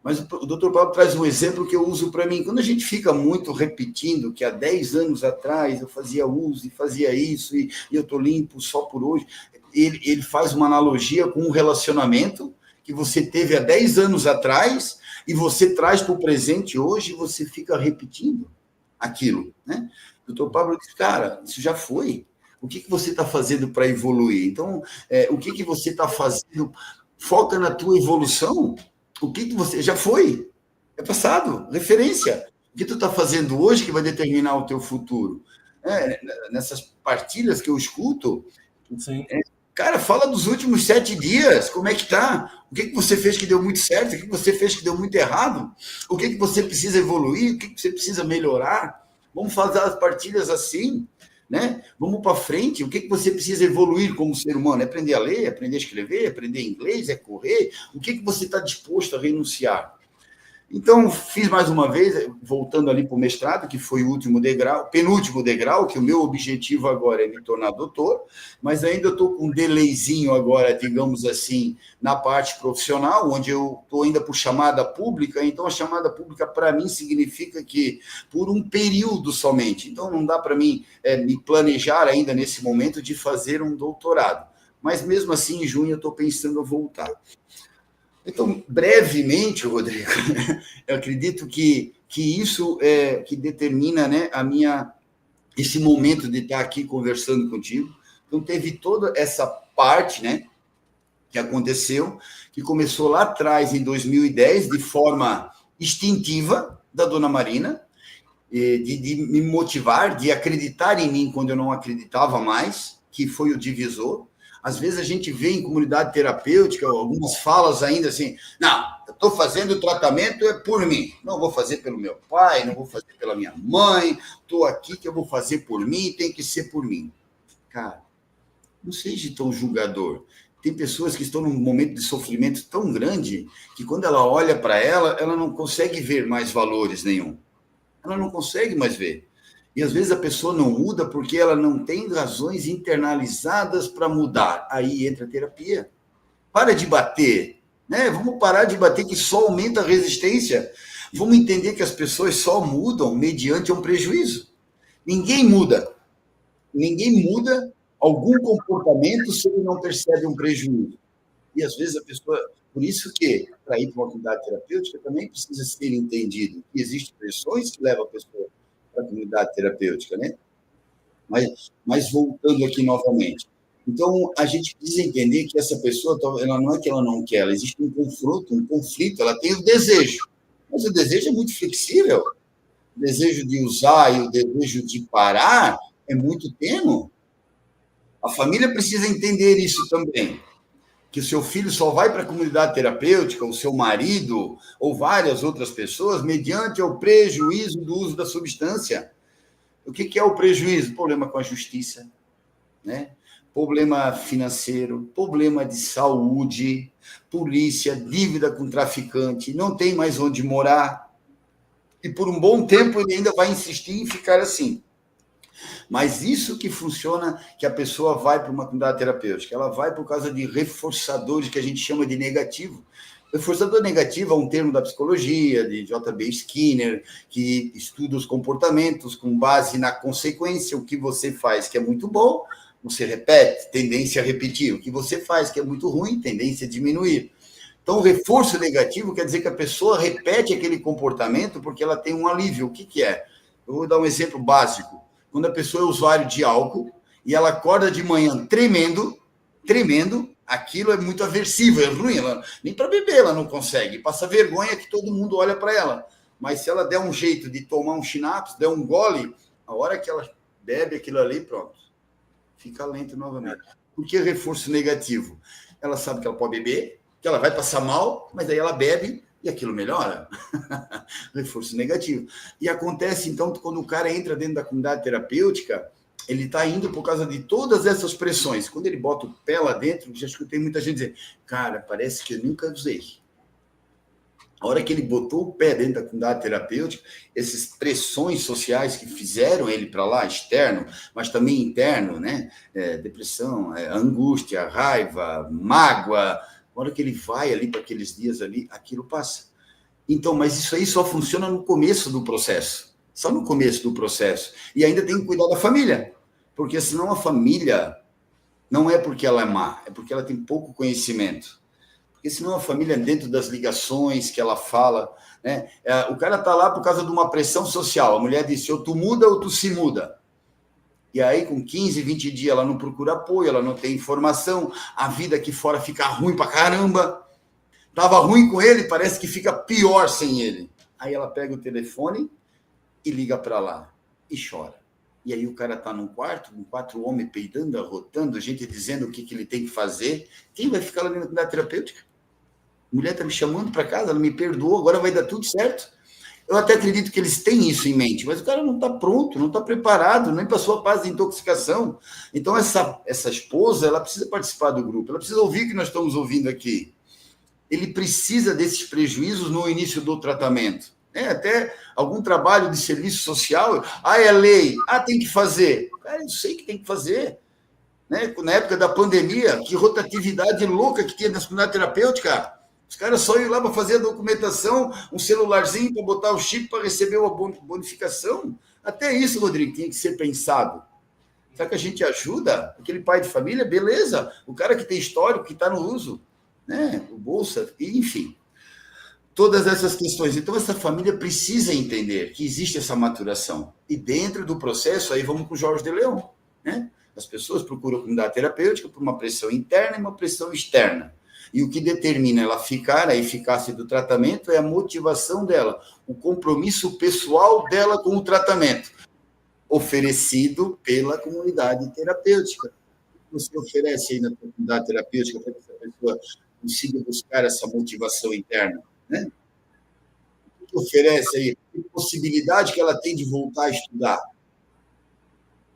Mas o Dr. Paulo traz um exemplo que eu uso para mim. Quando a gente fica muito repetindo que há 10 anos atrás eu fazia uso e fazia isso, e eu estou limpo só por hoje, ele faz uma analogia com um relacionamento que você teve há 10 anos atrás e você traz para o presente hoje e você fica repetindo aquilo, né? O Dr. Pablo diz, cara, isso já foi. O que você está fazendo para evoluir? Então, o que você está fazendo? Foca na tua evolução. O que você... Já foi. É passado. Referência. O que tu está fazendo hoje que vai determinar o teu futuro? Nessas partilhas que eu escuto,
Sim.
Cara, fala dos últimos 7 dias. Como é que tá? O que você fez que deu muito certo? O que você fez que deu muito errado? O que você precisa evoluir? O que você precisa melhorar? Vamos fazer as partilhas assim, né? Vamos para frente. O que você precisa evoluir como ser humano? É aprender a ler, aprender a escrever, aprender inglês, é correr? O que você está disposto a renunciar? Então, fiz mais uma vez, voltando ali para o mestrado, que foi o último degrau, penúltimo degrau, que o meu objetivo agora é me tornar doutor, mas ainda estou com um delayzinho agora, digamos assim, na parte profissional, onde eu estou ainda por chamada pública. Então, a chamada pública, para mim, significa que por um período somente. Então, não dá para mim me planejar ainda nesse momento de fazer um doutorado. Mas, mesmo assim, em junho, eu estou pensando em voltar. Então, brevemente, Rodrigo, eu acredito que isso é que determina, né, esse momento de estar aqui conversando contigo. Então, teve toda essa parte, né, que aconteceu, que começou lá atrás, em 2010, de forma instintiva, da Dona Marina, de me motivar, de acreditar em mim quando eu não acreditava mais, que foi o divisor. Às vezes a gente vê em comunidade terapêutica algumas falas ainda assim, não, eu estou fazendo o tratamento é por mim, não vou fazer pelo meu pai, não vou fazer pela minha mãe, estou aqui que eu vou fazer por mim, tem que ser por mim. Cara, não seja tão julgador. Tem pessoas que estão num momento de sofrimento tão grande que quando ela olha para ela não consegue ver mais valores nenhum. Ela não consegue mais ver. E, às vezes, a pessoa não muda porque ela não tem razões internalizadas para mudar. Aí entra a terapia. Para de bater, né? Vamos parar de bater, que só aumenta a resistência. Vamos entender que as pessoas só mudam mediante um prejuízo. Ninguém muda. Ninguém muda algum comportamento se ele não percebe um prejuízo. E, às vezes, a pessoa... Por isso que, para ir para uma comunidade terapêutica, também precisa ser entendido que existem pressões que levam a pessoa para a comunidade terapêutica, né? Mas voltando aqui novamente. Então, a gente precisa entender que essa pessoa, ela não é que ela não quer, ela existe um conflito, ela tem o desejo, mas o desejo é muito flexível. O desejo de usar e o desejo de parar é muito tênue. A família precisa entender isso também, que o seu filho só vai para a comunidade terapêutica, o seu marido ou várias outras pessoas, mediante o prejuízo do uso da substância. O que é o prejuízo? Problema com a justiça, né? Problema financeiro, problema de saúde, polícia, dívida com traficante, não tem mais onde morar. E por um bom tempo ele ainda vai insistir em ficar assim. Mas isso que funciona, que a pessoa vai para uma comunidade terapêutica, ela vai por causa de reforçadores que a gente chama de negativo. Reforçador negativo é um termo da psicologia, de J.B. Skinner, que estuda os comportamentos com base na consequência. O que você faz que é muito bom, você repete, tendência a repetir. O que você faz que é muito ruim, tendência a diminuir. Então, o reforço negativo quer dizer que a pessoa repete aquele comportamento porque ela tem um alívio. O que, que é? Eu vou dar um exemplo básico. Quando a pessoa é usuário de álcool e ela acorda de manhã tremendo, aquilo é muito aversivo, é ruim. Nem para beber ela não consegue. Passa vergonha que todo mundo olha para ela. Mas se ela der um jeito de tomar um schnapps, der um gole, a hora que ela bebe aquilo ali, pronto. Fica lento novamente. Por que reforço negativo? Ela sabe que ela pode beber, que ela vai passar mal, mas aí ela bebe e aquilo melhora. Reforço negativo. E acontece, então, quando o cara entra dentro da comunidade terapêutica, ele está indo por causa de todas essas pressões. Quando ele bota o pé lá dentro, já escutei muita gente dizer, cara, parece que eu nunca usei. A hora que ele botou o pé dentro da comunidade terapêutica, essas pressões sociais que fizeram ele para lá, externo, mas também interno, né? Depressão, angústia, raiva, mágoa. A hora que ele vai ali para aqueles dias ali, aquilo passa. Então, mas isso aí só funciona no começo do processo. Só no começo do processo. E ainda tem que cuidar da família. Porque senão a família não é porque ela é má, é porque ela tem pouco conhecimento. Porque senão a família, dentro das ligações que ela fala, né? O cara está lá por causa de uma pressão social. A mulher disse, ou tu muda ou tu se muda. E aí, com 15, 20 dias, ela não procura apoio, ela não tem informação, a vida aqui fora fica ruim pra caramba. Estava ruim com ele, parece que fica pior sem ele. Aí ela pega o telefone e liga para lá e chora. E aí o cara está num quarto, com 4 homens peidando, arrotando, gente dizendo o que ele tem que fazer. Quem vai ficar lá dentro da terapêutica? A mulher está me chamando para casa, ela me perdoou, agora vai dar tudo certo. Eu até acredito que eles têm isso em mente, mas o cara não está pronto, não está preparado, nem passou a fase de intoxicação. Então, essa esposa, ela precisa participar do grupo, ela precisa ouvir o que nós estamos ouvindo aqui. Ele precisa desses prejuízos no início do tratamento. Até algum trabalho de serviço social, é lei, tem que fazer. Cara, eu sei que tem que fazer. Né? Na época da pandemia, que rotatividade louca que tinha na comunidade terapêutica. Os caras só iam lá para fazer a documentação, um celularzinho para botar o chip para receber uma bonificação. Até isso, Rodrigo, tinha que ser pensado. Será que a gente ajuda aquele pai de família? Beleza. O cara que tem histórico, que está no uso, né? O Bolsa, enfim. Todas essas questões. Então, essa família precisa entender que existe essa maturação. E dentro do processo, aí vamos com o Jorge de Leão. Né? As pessoas procuram a comunidade terapêutica por uma pressão interna e uma pressão externa. E o que determina ela ficar, a eficácia do tratamento, é a motivação dela, o compromisso pessoal dela com o tratamento, oferecido pela comunidade terapêutica. Você oferece aí na comunidade terapêutica para que essa pessoa consiga buscar essa motivação interna, né? O que oferece aí? Que possibilidade que ela tem de voltar a estudar?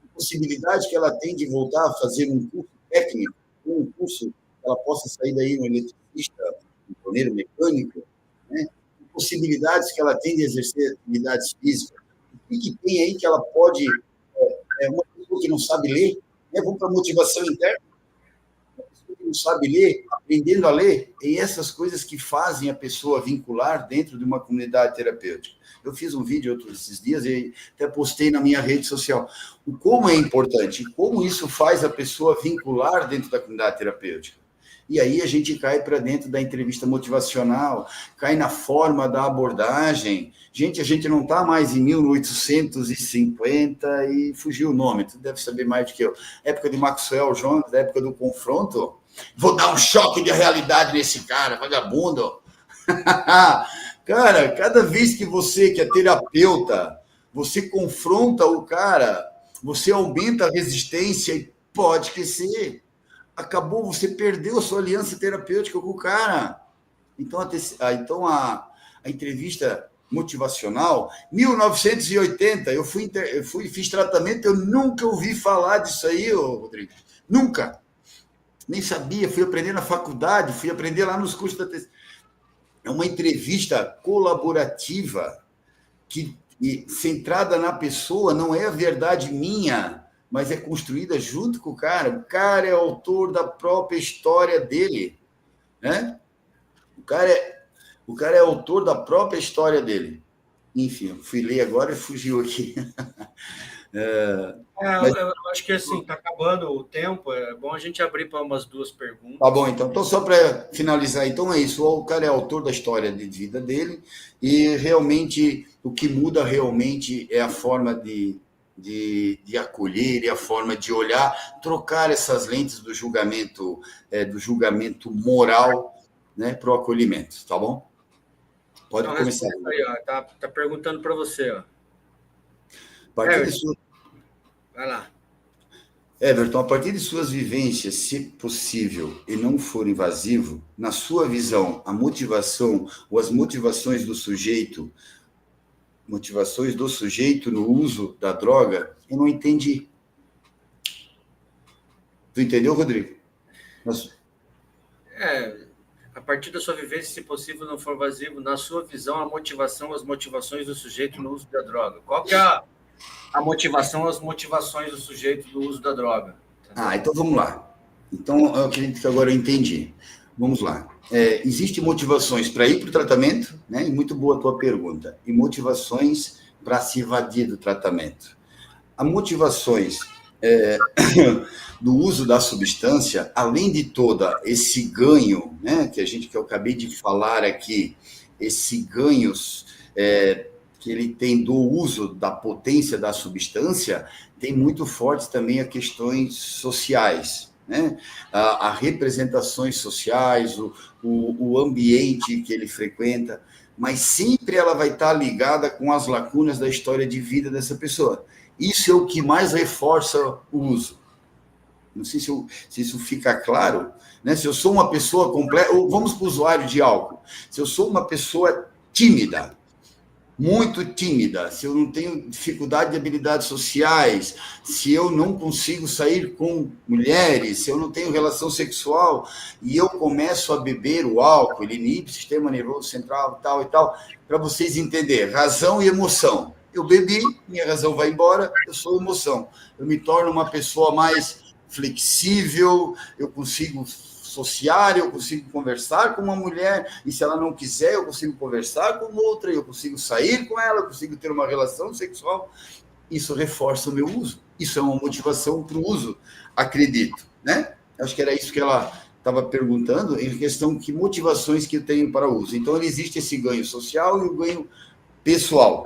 Que possibilidade que ela tem de voltar a fazer um curso técnico, um curso ela possa sair daí um eletricista, um torneiro mecânico, né? Possibilidades que ela tem de exercer atividades físicas. O que tem aí que ela pode... uma pessoa que não sabe ler, né? Vamos para a motivação interna. Uma pessoa que não sabe ler, aprendendo a ler, e essas coisas que fazem a pessoa vincular dentro de uma comunidade terapêutica. Eu fiz um vídeo esses dias e até postei na minha rede social. O como é importante, como isso faz a pessoa vincular dentro da comunidade terapêutica. E aí a gente cai para dentro da entrevista motivacional, cai na forma da abordagem. Gente, a gente não está mais em 1850 e fugiu o nome, tu deve saber mais do que eu. Época de Maxwell Jones, da época do confronto. Vou dar um choque de realidade nesse cara, vagabundo. Cara, cada vez que você, que é terapeuta, você confronta o cara, você aumenta a resistência e pode crescer. Acabou, você perdeu a sua aliança terapêutica com o cara. Então, a entrevista motivacional, 1980, eu fiz tratamento, eu nunca ouvi falar disso aí, Rodrigo. Nunca. Nem sabia, fui aprender na faculdade, fui aprender lá nos cursos da É uma entrevista colaborativa que centrada na pessoa, não é a verdade minha, mas é construída junto com o cara. O cara é autor da própria história dele, né? O cara é autor da própria história dele. Enfim, eu fui ler agora e fugiu aqui. Mas
Eu acho que assim, está acabando o tempo, é bom a gente abrir para umas duas
tá
perguntas.
bom, então. Então, só para finalizar, então é isso. O cara é autor da história de vida dele e realmente o que muda realmente é a forma de acolher e a forma de olhar, trocar essas lentes do julgamento moral, né, para o acolhimento, tá bom? Pode
Então,
começar.
respondendo aí, ó, tá perguntando para você, ó.
A partir de
Everton,
sua
vai lá.
Everton, a partir de suas vivências, se possível e não for invasivo, na sua visão, a motivação ou as motivações do sujeito no uso da droga, eu não entendi. Tu entendeu, Rodrigo?
A partir da sua vivência, se possível, não for invasivo, na sua visão, a motivação, as motivações do sujeito no uso da droga. Qual que é a motivação, as motivações do sujeito do uso da droga? Entendeu?
Então vamos lá. Então, eu acredito que agora eu entendi. Vamos lá. Existem motivações para ir para o tratamento, né? E muito boa a tua pergunta. E motivações para se evadir do tratamento. As motivações do uso da substância, além de toda esse ganho, né, que eu acabei de falar aqui, esse ganhos que ele tem do uso da potência da substância, tem muito forte também a questões sociais, né? A representações sociais, o ambiente que ele frequenta, mas sempre ela vai estar ligada com as lacunas da história de vida dessa pessoa. Isso é o que mais reforça o uso. Não sei se isso fica claro. Né? Se eu sou uma pessoa completa, ou vamos para o usuário de álcool. Se eu sou uma pessoa tímida, muito tímida, se eu não tenho dificuldade de habilidades sociais, se eu não consigo sair com mulheres, se eu não tenho relação sexual, e eu começo a beber o álcool, ele inibe o sistema nervoso central, tal e tal, para vocês entenderem, razão e emoção. Eu bebi, minha razão vai embora, eu sou emoção. Eu me torno uma pessoa mais flexível, eu consigo associar, eu consigo conversar com uma mulher, e se ela não quiser, eu consigo conversar com outra, eu consigo sair com ela, eu consigo ter uma relação sexual. Isso reforça o meu uso. Isso é uma motivação para o uso, acredito, né? Acho que era isso que ela estava perguntando, em questão de motivações que eu tenho para o uso. Então, existe esse ganho social e o ganho pessoal.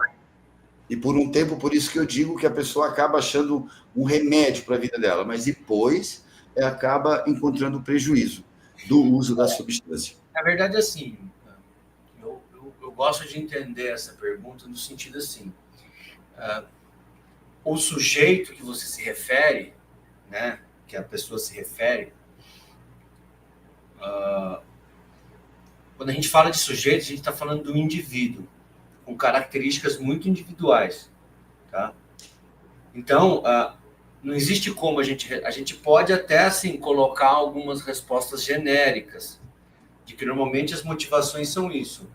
E por um tempo, por isso que eu digo que a pessoa acaba achando um remédio para a vida dela, mas depois acaba encontrando prejuízo do uso da substância.
Na verdade, assim, eu gosto de entender essa pergunta no sentido assim, o sujeito que você se refere, né, que a pessoa se refere, quando a gente fala de sujeito, a gente está falando do indivíduo, com características muito individuais, tá? Então, não existe como a gente pode até assim colocar algumas respostas genéricas, de que normalmente as motivações são isso,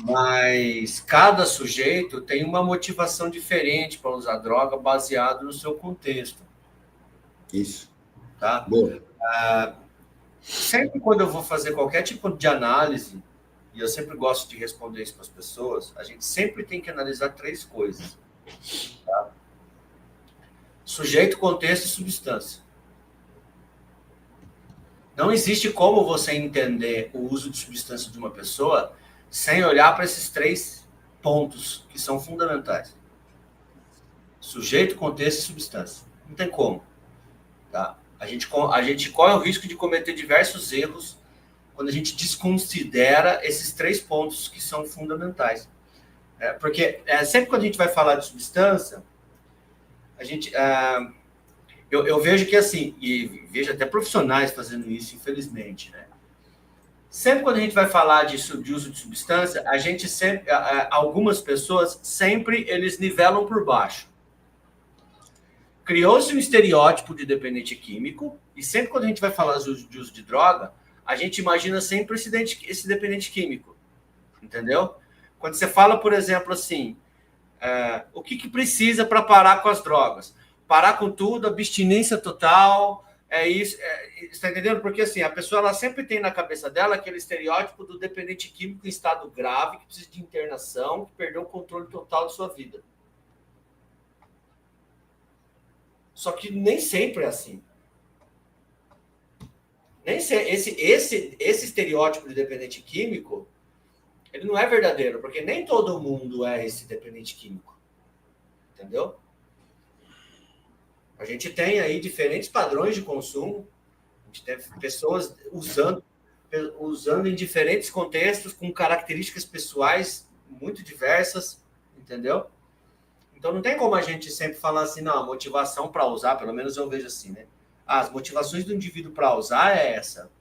mas cada sujeito tem uma motivação diferente para usar droga baseado no seu contexto.
Isso.
Tá?
Boa.
Sempre quando eu vou fazer qualquer tipo de análise, e eu sempre gosto de responder isso para as pessoas, a gente sempre tem que analisar três coisas. Tá? Sujeito, contexto e substância. Não existe como você entender o uso de substância de uma pessoa sem olhar para esses três pontos que são fundamentais. Sujeito, contexto e substância. Não tem como. Tá? A gente corre o risco de cometer diversos erros quando a gente desconsidera esses três pontos que são fundamentais. Porque sempre quando a gente vai falar de substância, a gente... eu vejo que assim, e vejo até profissionais fazendo isso, infelizmente, né? Sempre quando a gente vai falar de uso de substância, a gente sempre, algumas pessoas, sempre eles nivelam por baixo. Criou-se um estereótipo de dependente químico, e sempre quando a gente vai falar de uso de droga, a gente imagina sempre esse dependente químico, entendeu? Quando você fala, por exemplo, assim, o que precisa para parar com as drogas? Parar com tudo, abstinência total, é isso, está entendendo? Porque assim, a pessoa ela sempre tem na cabeça dela aquele estereótipo do dependente químico em estado grave, que precisa de internação, que perdeu o controle total de sua vida. Só que nem sempre é assim. Nem sempre, esse estereótipo de dependente químico, ele não é verdadeiro, porque nem todo mundo é esse dependente químico. Entendeu? A gente tem aí diferentes padrões de consumo, a gente tem pessoas usando em diferentes contextos, com características pessoais muito diversas, entendeu? Então não tem como a gente sempre falar assim, não, a motivação para usar, pelo menos eu vejo assim, né? As motivações do indivíduo para usar é essa.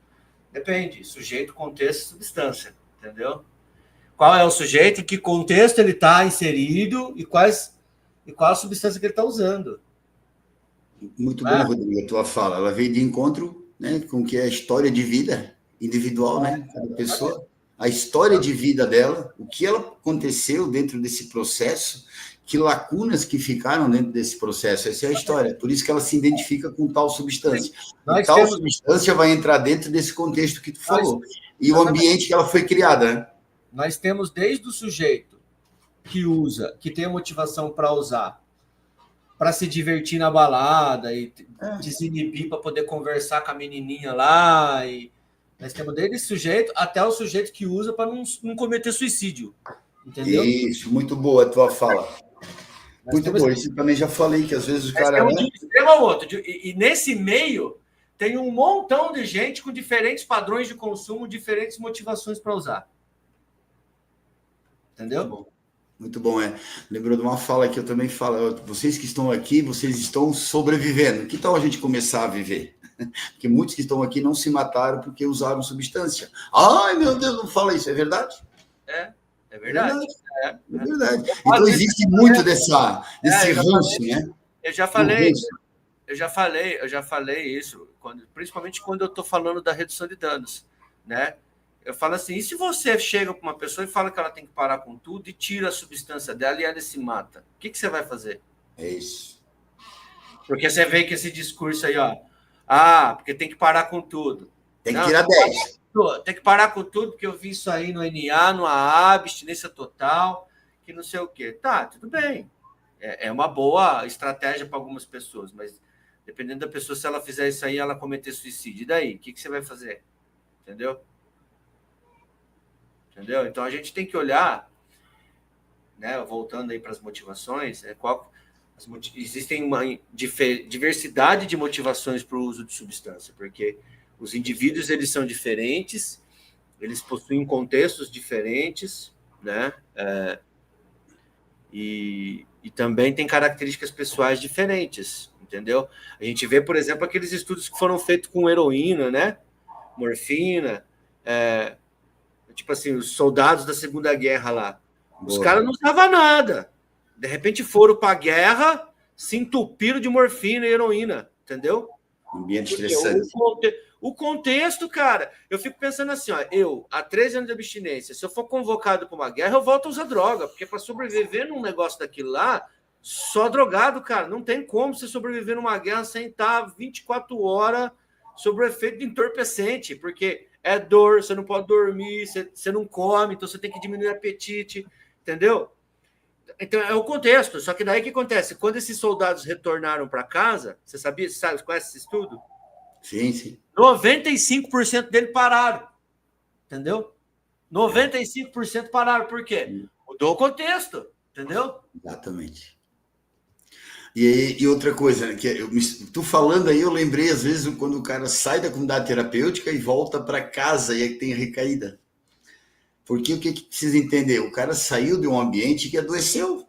Depende, sujeito, contexto, substância, entendeu? Qual é o sujeito, em que contexto ele está inserido e qual a substância que ele está usando.
Muito bom, Rodrigo, a tua fala. Ela veio de encontro, né, com o que é a história de vida individual, né? Cada pessoa, a história de vida dela, o que ela aconteceu dentro desse processo, que lacunas que ficaram dentro desse processo. Essa é a história. Por isso que ela se identifica com tal substância. E tal substância vai entrar dentro desse contexto que tu falou. E o ambiente que ela foi criada, né?
Nós temos desde o sujeito que usa, que tem a motivação para usar, para se divertir na balada e desinibir para poder conversar com a menininha lá. E nós temos desde esse sujeito até o sujeito que usa para não cometer suicídio. Entendeu?
Isso, muito boa a tua fala. Muito boa. Isso eu também já falei, que às vezes o cara...
de um extremo ao outro. E nesse meio tem um montão de gente com diferentes padrões de consumo, diferentes motivações para usar. Entendeu?
Muito bom, é. Lembrou de uma fala que eu também falo, vocês que estão aqui, vocês estão sobrevivendo. Que tal a gente começar a viver? Porque muitos que estão aqui não se mataram porque usaram substância. Ai, meu Deus, não fala isso, é verdade?
É verdade.
É verdade. Então existe muito desse ranço, né?
Eu já falei isso, principalmente quando eu estou falando da redução de danos, né? Eu falo assim, e se você chega para uma pessoa e fala que ela tem que parar com tudo e tira a substância dela e ela se mata, o que você vai fazer?
É isso.
Porque você vê que esse discurso aí, ó, porque tem que parar com tudo.
Tem que tirar 10.
Tem que parar com tudo, porque eu vi isso aí no NA, no AA, abstinência total, que não sei o quê. Tá, tudo bem. É uma boa estratégia para algumas pessoas, mas dependendo da pessoa, se ela fizer isso aí, ela cometer suicídio. E daí? O que você vai fazer? Entendeu? Então a gente tem que olhar, né, voltando aí para as motivações, existem uma diversidade de motivações para o uso de substância, porque os indivíduos eles são diferentes, eles possuem contextos diferentes, né? E também tem características pessoais diferentes, entendeu? A gente vê, por exemplo, aqueles estudos que foram feitos com heroína, né? Morfina, tipo assim, os soldados da Segunda Guerra lá. Os caras não usavam nada. De repente foram para a guerra, se entupiram de morfina e heroína, entendeu?
Ambiente estressante.
O contexto, cara, eu fico pensando assim, ó, eu, há 13 anos de abstinência, se eu for convocado para uma guerra, eu volto a usar droga, porque para sobreviver num negócio daquilo lá, só drogado, cara, não tem como você sobreviver numa guerra sem estar 24 horas sobre o efeito de entorpecente, porque é dor, você não pode dormir, você não come, então você tem que diminuir o apetite, entendeu? Então é o contexto, só que daí o que acontece? Quando esses soldados retornaram para casa, você sabia, conhece esse estudo?
Sim.
95% dele pararam, entendeu? 95% pararam, por quê? Mudou o contexto, entendeu?
Exatamente. E outra coisa, né, que tu falando aí, eu lembrei às vezes quando o cara sai da comunidade terapêutica e volta para casa e aí tem a recaída. Porque o que precisa entender? O cara saiu de um ambiente que adoeceu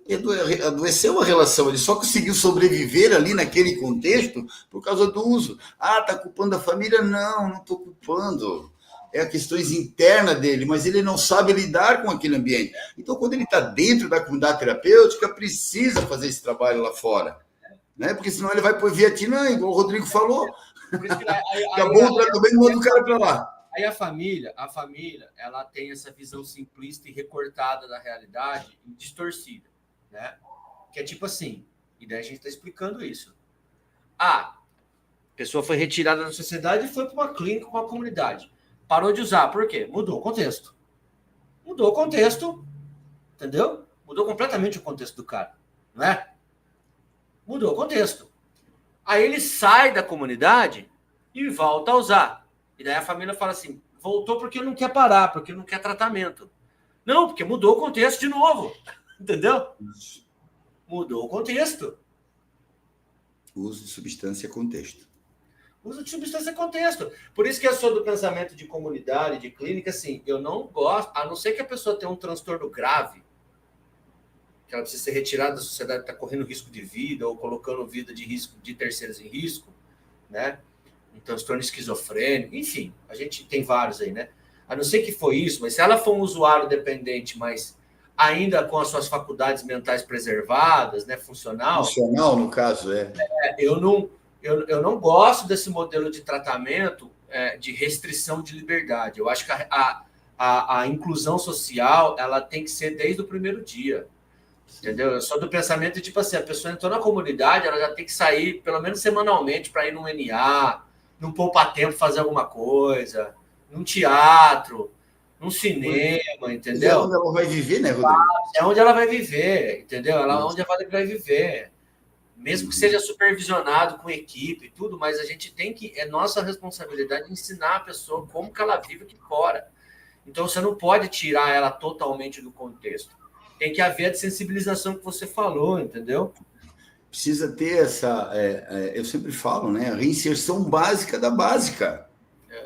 a relação, ele só conseguiu sobreviver ali naquele contexto por causa do uso. Tá culpando a família? Não estou culpando. É questões internas dele, mas ele não sabe lidar com aquele ambiente. Então, quando ele está dentro da comunidade terapêutica, precisa fazer esse trabalho lá fora. Né? Porque senão ele vai para o Vietnã, igual o Rodrigo falou. Acabou o tratamento e manda o cara para lá.
Aí a família, ela tem essa visão simplista e recortada da realidade e distorcida, né? Que é tipo assim, e daí a gente está explicando isso. A pessoa foi retirada da sociedade e foi para uma clínica, para uma comunidade. Parou de usar, por quê? Mudou o contexto. Entendeu? Mudou completamente o contexto do cara, não é? Mudou o contexto. Aí ele sai da comunidade e volta a usar. E daí a família fala assim, voltou porque não quer parar, porque não quer tratamento. Não, porque mudou o contexto de novo. Entendeu? Mudou o contexto.
Uso de substância é contexto.
Uso de substância é contexto. Por isso que eu sou do pensamento de comunidade, de clínica, assim, eu não gosto, a não ser que a pessoa tenha um transtorno grave, que ela precisa ser retirada da sociedade, está correndo risco de vida ou colocando vida de risco de terceiros em risco, né? Um transtorno esquizofrênico, enfim, a gente tem vários aí, né? A não ser que foi isso, mas se ela for um usuário dependente, mas ainda com as suas faculdades mentais preservadas, né, funcional,
no caso,
eu não gosto desse modelo de tratamento de restrição de liberdade. Eu acho que a inclusão social ela tem que ser desde o primeiro dia. Entendeu? Eu sou do pensamento de, tipo assim, a pessoa entrou na comunidade, ela já tem que sair pelo menos semanalmente para ir num NA, num poupa-tempo fazer alguma coisa, num teatro, num cinema, entendeu?
É onde ela vai viver, né, Rodrigo?
É onde ela vai viver, entendeu? É onde ela vai viver. Mesmo que seja supervisionado com equipe e tudo, mas a gente tem que, é nossa responsabilidade ensinar a pessoa como que ela vive aqui fora. Então, você não pode tirar ela totalmente do contexto. Tem que haver a sensibilização que você falou, entendeu?
Precisa ter essa, eu sempre falo, né, a reinserção básica da básica.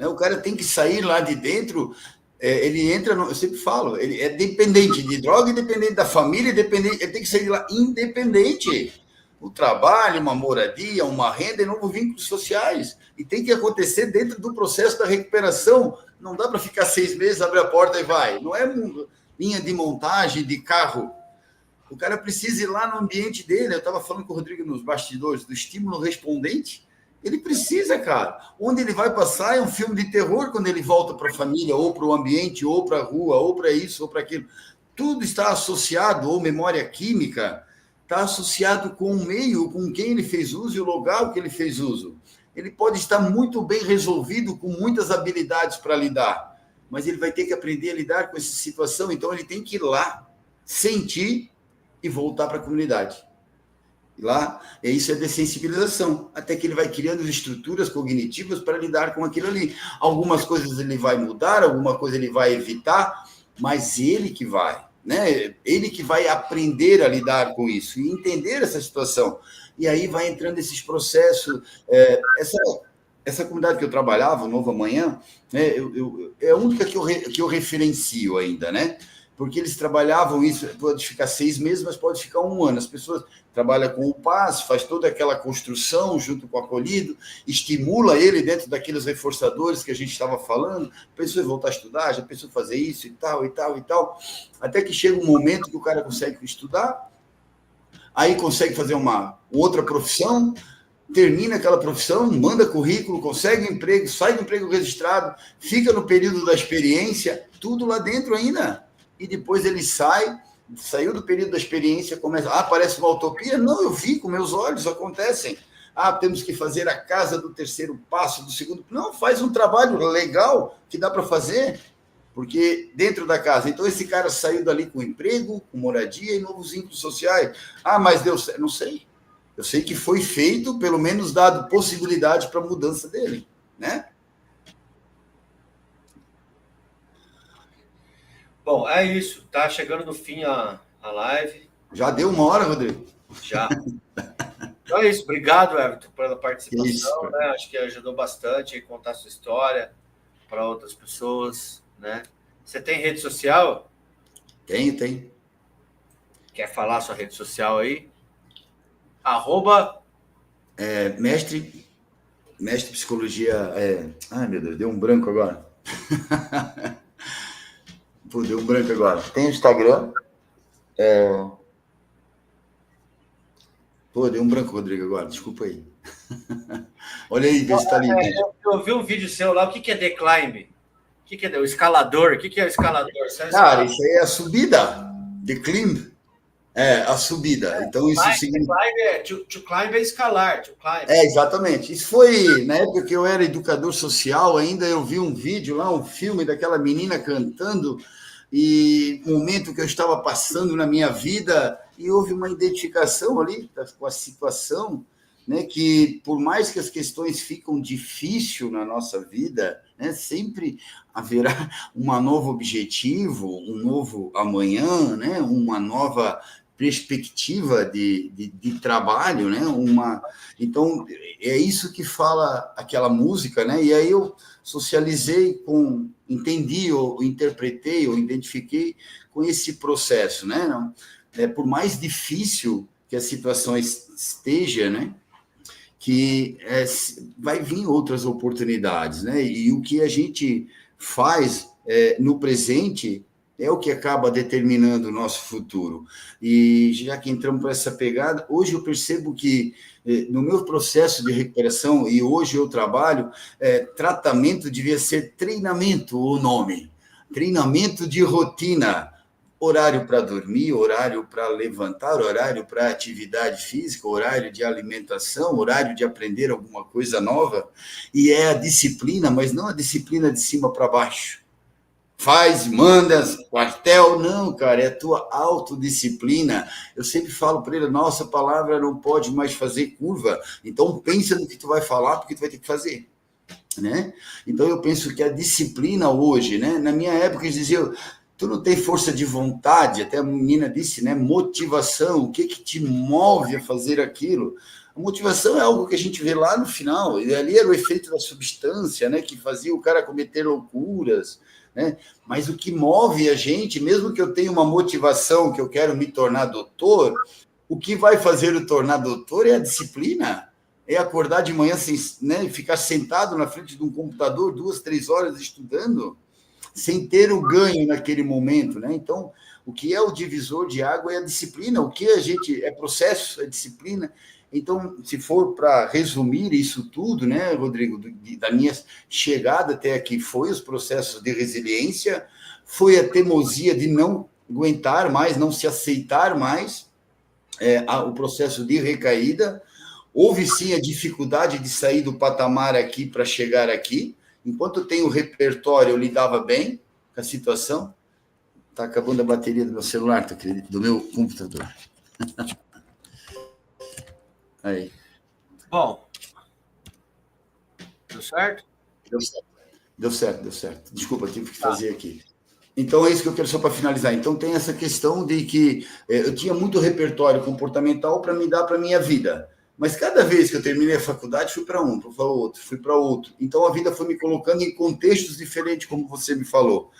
O cara tem que sair lá de dentro, ele entra, eu sempre falo, ele é dependente de droga, independente da família, ele tem que sair de lá independente. O trabalho, uma moradia, uma renda e novos vínculos sociais. E tem que acontecer dentro do processo da recuperação. Não dá para ficar 6 meses, abre a porta e vai. Não é linha de montagem de carro. O cara precisa ir lá no ambiente dele. Eu estava falando com o Rodrigo nos bastidores do estímulo respondente. Ele precisa, cara. Onde ele vai passar é um filme de terror quando ele volta para a família, ou para o ambiente, ou para a rua, ou para isso, ou para aquilo. Tudo está associado, ou memória química, está associado com o meio, com quem ele fez uso e o local que ele fez uso. Ele pode estar muito bem resolvido, com muitas habilidades para lidar, mas ele vai ter que aprender a lidar com essa situação, então ele tem que ir lá, sentir e voltar para a comunidade. E lá, isso é dessensibilização, até que ele vai criando estruturas cognitivas para lidar com aquilo ali. Algumas coisas ele vai mudar, alguma coisa ele vai evitar, mas ele que vai. Né? Ele que vai aprender a lidar com isso e entender essa situação. E aí vai entrando esses processos. Essa comunidade que eu trabalhava, o Novo Amanhã, né, é a única que eu referencio ainda, né? Porque eles trabalhavam isso, pode ficar 6 meses, mas pode ficar 1 ano. As pessoas trabalham com o PAS, faz toda aquela construção junto com o acolhido, estimula ele dentro daqueles reforçadores que a gente estava falando, a pessoa voltar a estudar, já pensou fazer isso e tal, e tal, e tal, até que chega um momento que o cara consegue estudar, aí consegue fazer uma outra profissão, termina aquela profissão, manda currículo, consegue um emprego, sai do emprego registrado, fica no período da experiência, tudo lá dentro ainda. E depois ele saiu do período da experiência, começa, parece uma utopia? Não, eu vi com meus olhos, acontecem. Temos que fazer a casa do terceiro passo, do segundo. Não, faz um trabalho legal que dá para fazer, porque dentro da casa. Então, esse cara saiu dali com emprego, com moradia e novos vínculos sociais. Mas deu certo? Não sei. Eu sei que foi feito, pelo menos dado possibilidade para a mudança dele, né?
Bom, é isso. Tá chegando no fim a live.
Já deu 1 hora, Rodrigo?
Já. Então é isso. Obrigado, Everton, pela participação. Né? Acho que ajudou bastante a contar a sua história para outras pessoas. Né? Você tem rede social?
Tenho.
Quer falar a sua rede social aí? @
mestre psicologia. Ai, meu Deus, deu um branco agora. Pô, deu um branco agora. Tem o Instagram. Pô, deu um branco, Rodrigo, agora. Desculpa aí. Olha aí, vê se tá ali.
Eu vi um vídeo seu lá. O que é The Climb? O que é o escalador? O que é o escalador?
Cara, isso aí é a subida. The Climb. A subida. Então, isso significa...
To climb é escalar. To climb.
Exatamente. Isso foi, na época que eu era educador social ainda, eu vi um vídeo lá, um filme daquela menina cantando, e um momento que eu estava passando na minha vida, e houve uma identificação ali com a situação, né, que por mais que as questões ficam difíceis na nossa vida, né, sempre haverá um novo objetivo, um novo amanhã, né, uma nova perspectiva de trabalho, né? Então, é isso que fala aquela música, né? E aí eu socializei entendi, ou interpretei, ou identifiquei com esse processo, né? Não, por mais difícil que a situação esteja, né? Que vai vir outras oportunidades, né? E o que a gente faz no presente é o que acaba determinando o nosso futuro. E já que entramos para essa pegada, hoje eu percebo que no meu processo de recuperação, e hoje eu trabalho, tratamento devia ser treinamento, o nome. Treinamento de rotina. Horário para dormir, horário para levantar, horário para atividade física, horário de alimentação, horário de aprender alguma coisa nova. E é a disciplina, mas não a disciplina de cima para baixo. Faz, manda, quartel, não, cara, é a tua autodisciplina. Eu sempre falo para ele, nossa palavra não pode mais fazer curva, então pensa no que tu vai falar, porque tu vai ter que fazer, né? Então eu penso que a disciplina hoje, né? Na minha época eles diziam, tu não tem força de vontade, até a menina disse, né? Motivação, o que te move a fazer aquilo? A motivação é algo que a gente vê lá no final, e ali era o efeito da substância, né? Que fazia o cara cometer loucuras, né? Mas o que move a gente, mesmo que eu tenha uma motivação que eu quero me tornar doutor, o que vai fazer o tornar doutor é a disciplina, é acordar de manhã sem, né, ficar sentado na frente de um computador 2, 3 horas estudando, sem ter o ganho naquele momento, né? Então, o que é o divisor de água é a disciplina, o que a gente é processo, é disciplina. Então, se for para resumir isso tudo, né, Rodrigo, da minha chegada até aqui, foi os processos de resiliência, foi a teimosia de não aguentar mais, não se aceitar mais, o processo de recaída. Houve, sim, a dificuldade de sair do patamar aqui para chegar aqui. Enquanto eu tenho o repertório, eu lidava bem com a situação. Está acabando a bateria do meu celular, tu acredita? Do meu computador. Aí.
Bom, deu certo?
Deu certo. Desculpa, tive que fazer aqui. Então, é isso que eu quero só para finalizar. Então, tem essa questão de que eu tinha muito repertório comportamental para me dar para a minha vida. Mas cada vez que eu terminei a faculdade, fui para outro. Então, a vida foi me colocando em contextos diferentes, como você me falou.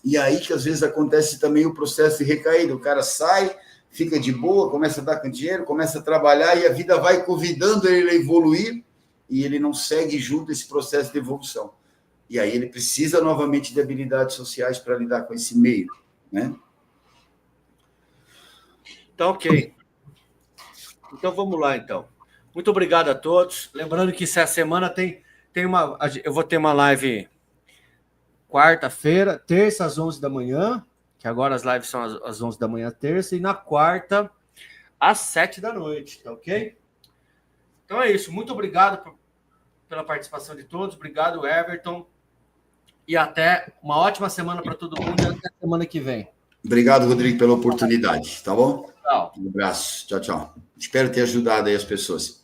E aí que, às vezes, acontece também o processo de recaída. O cara sai, fica de boa, começa a dar dinheiro, começa a trabalhar e a vida vai convidando ele a evoluir e ele não segue junto esse processo de evolução. E aí ele precisa novamente de habilidades sociais para lidar com esse meio, né?
Então, ok. Então, vamos lá, então. Muito obrigado a todos. Lembrando que essa semana tem eu vou ter uma live quarta-feira, terça às 11 da manhã, que agora as lives são às 11 da manhã, terça, e na quarta, às 7 da noite, tá ok? Então é isso. Muito obrigado pela participação de todos. Obrigado, Everton. E até uma ótima semana para todo mundo. E até a semana que vem.
Obrigado, Rodrigo, pela oportunidade, tá bom?
Tchau.
Um abraço. Tchau, tchau. Espero ter ajudado aí as pessoas.